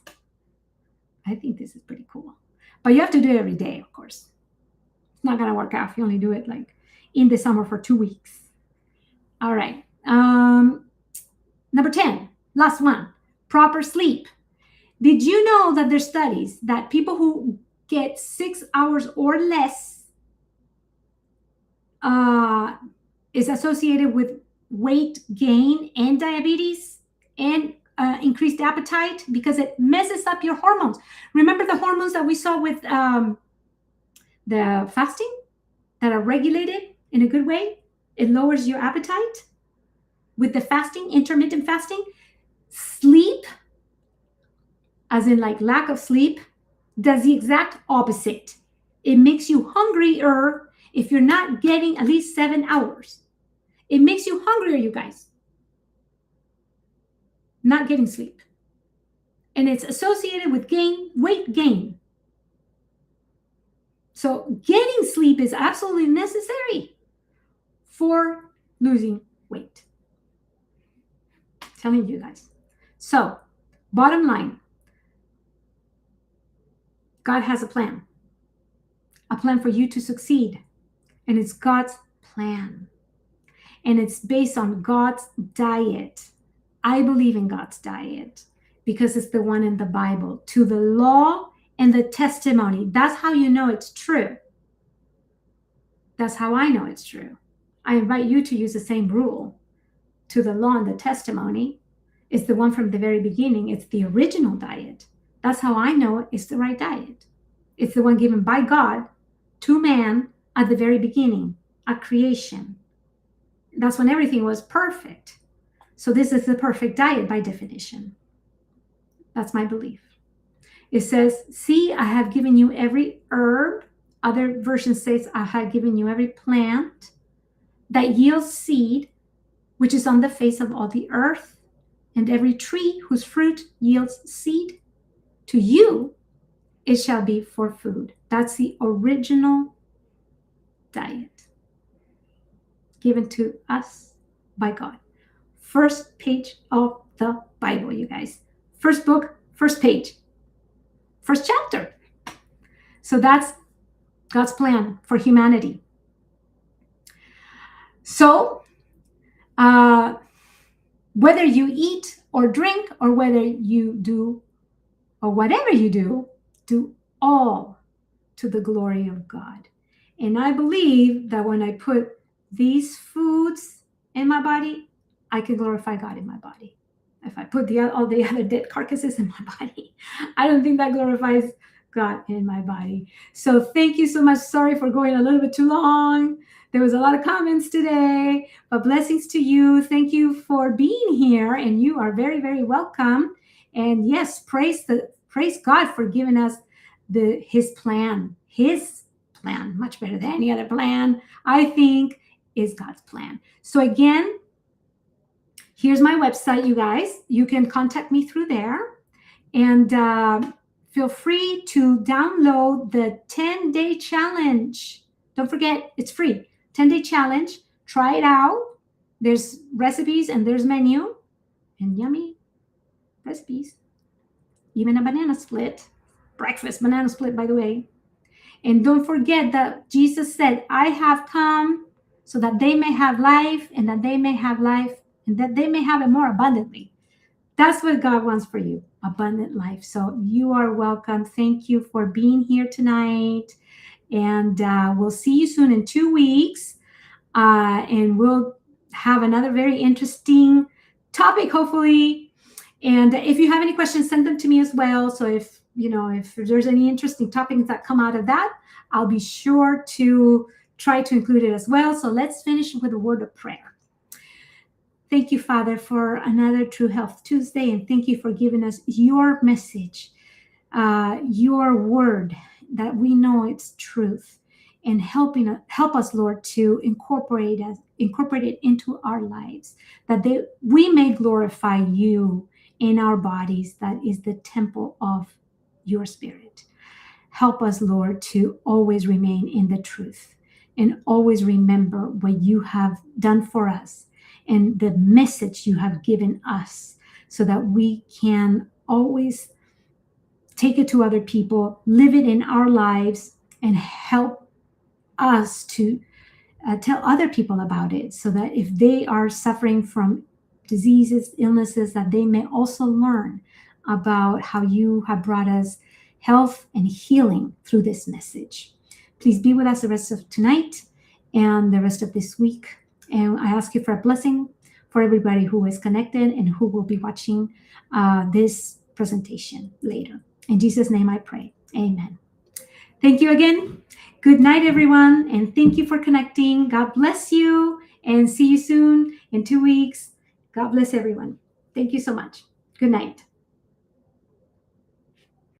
I think this is pretty cool. But you have to do it every day, of course. It's not going to work out if you only do it like in the summer for 2 weeks. All right. Number 10, last one, proper sleep. Did you know that there's studies that people who get 6 hours or less is associated with weight gain and diabetes and increased appetite, because it messes up your hormones. Remember the hormones that we saw with the fasting that are regulated in a good way? It lowers your appetite. With the fasting, intermittent fasting, sleep, as in like lack of sleep, does the exact opposite. It makes you hungrier if you're not getting at least 7 hours. It makes you hungrier, you guys. Not getting sleep. and it's associated with weight gain. So getting sleep is absolutely necessary for losing weight. I'm telling you guys. So, bottom line, God has a plan for you to succeed. And it's God's plan. And it's based on God's diet. I believe in God's diet because it's the one in the Bible. To the law and the testimony. That's how you know it's true. That's how I know it's true. I invite you to use the same rule. To the law and the testimony. It's the one from the very beginning. It's the original diet. That's how I know it's the right diet. It's the one given by God to man at the very beginning, at creation. That's when everything was perfect. So this is the perfect diet by definition. That's my belief. It says, see, I have given you every herb. Other versions says, I have given you every plant that yields seed, which is on the face of all the earth, and every tree whose fruit yields seed. To you, it shall be for food. That's the original diet given to us by God. First page of the Bible, you guys. First book, first page, first chapter. So that's God's plan for humanity. So, whether you eat or drink or whether you do or whatever you do all to the glory of God. And I believe that when I put these foods in my body, I can glorify God in my body. If I put all the other dead carcasses in my body, I don't think that glorifies God in my body. So thank you so much. Sorry for going a little bit too long. There was a lot of comments today, but blessings to you. Thank you for being here, and you are very, very welcome. And yes, praise God for giving us his plan. His plan, much better than any other plan, I think, is God's plan. So again, here's my website, you guys. You can contact me through there, and feel free to download the 10-day challenge. Don't forget, it's free. 10-day challenge. Try it out. There's recipes and there's menu and yummy recipes. Even a banana split. Breakfast banana split, by the way. And don't forget that Jesus said, I have come so that they may have life, and that they may have life, and that they may have it more abundantly. That's what God wants for you, abundant life. So you are welcome. Thank you for being here tonight. And we'll see you soon in 2 weeks. And we'll have another very interesting topic, hopefully. And if you have any questions, send them to me as well. So if there's any interesting topics that come out of that, I'll be sure to try to include it as well. So let's finish with a word of prayer. Thank you, Father, for another True Health Tuesday. And thank you for giving us your message, your word, that we know it's truth, and help us, Lord, to incorporate it into our lives, that we may glorify you in our bodies. That is the temple of your Spirit. Help us, Lord, to always remain in the truth and always remember what you have done for us and the message you have given us, so that we can always take it to other people, live it in our lives, and help us to tell other people about it, so that if they are suffering from diseases, illnesses, that they may also learn about how you have brought us health and healing through this message. Please be with us the rest of tonight and the rest of this week. And I ask you for a blessing for everybody who is connected and who will be watching this presentation later. In Jesus' name I pray. Amen. Thank you again. Good night, everyone. And thank you for connecting. God bless you, and see you soon in 2 weeks. God bless everyone. Thank you so much. Good night.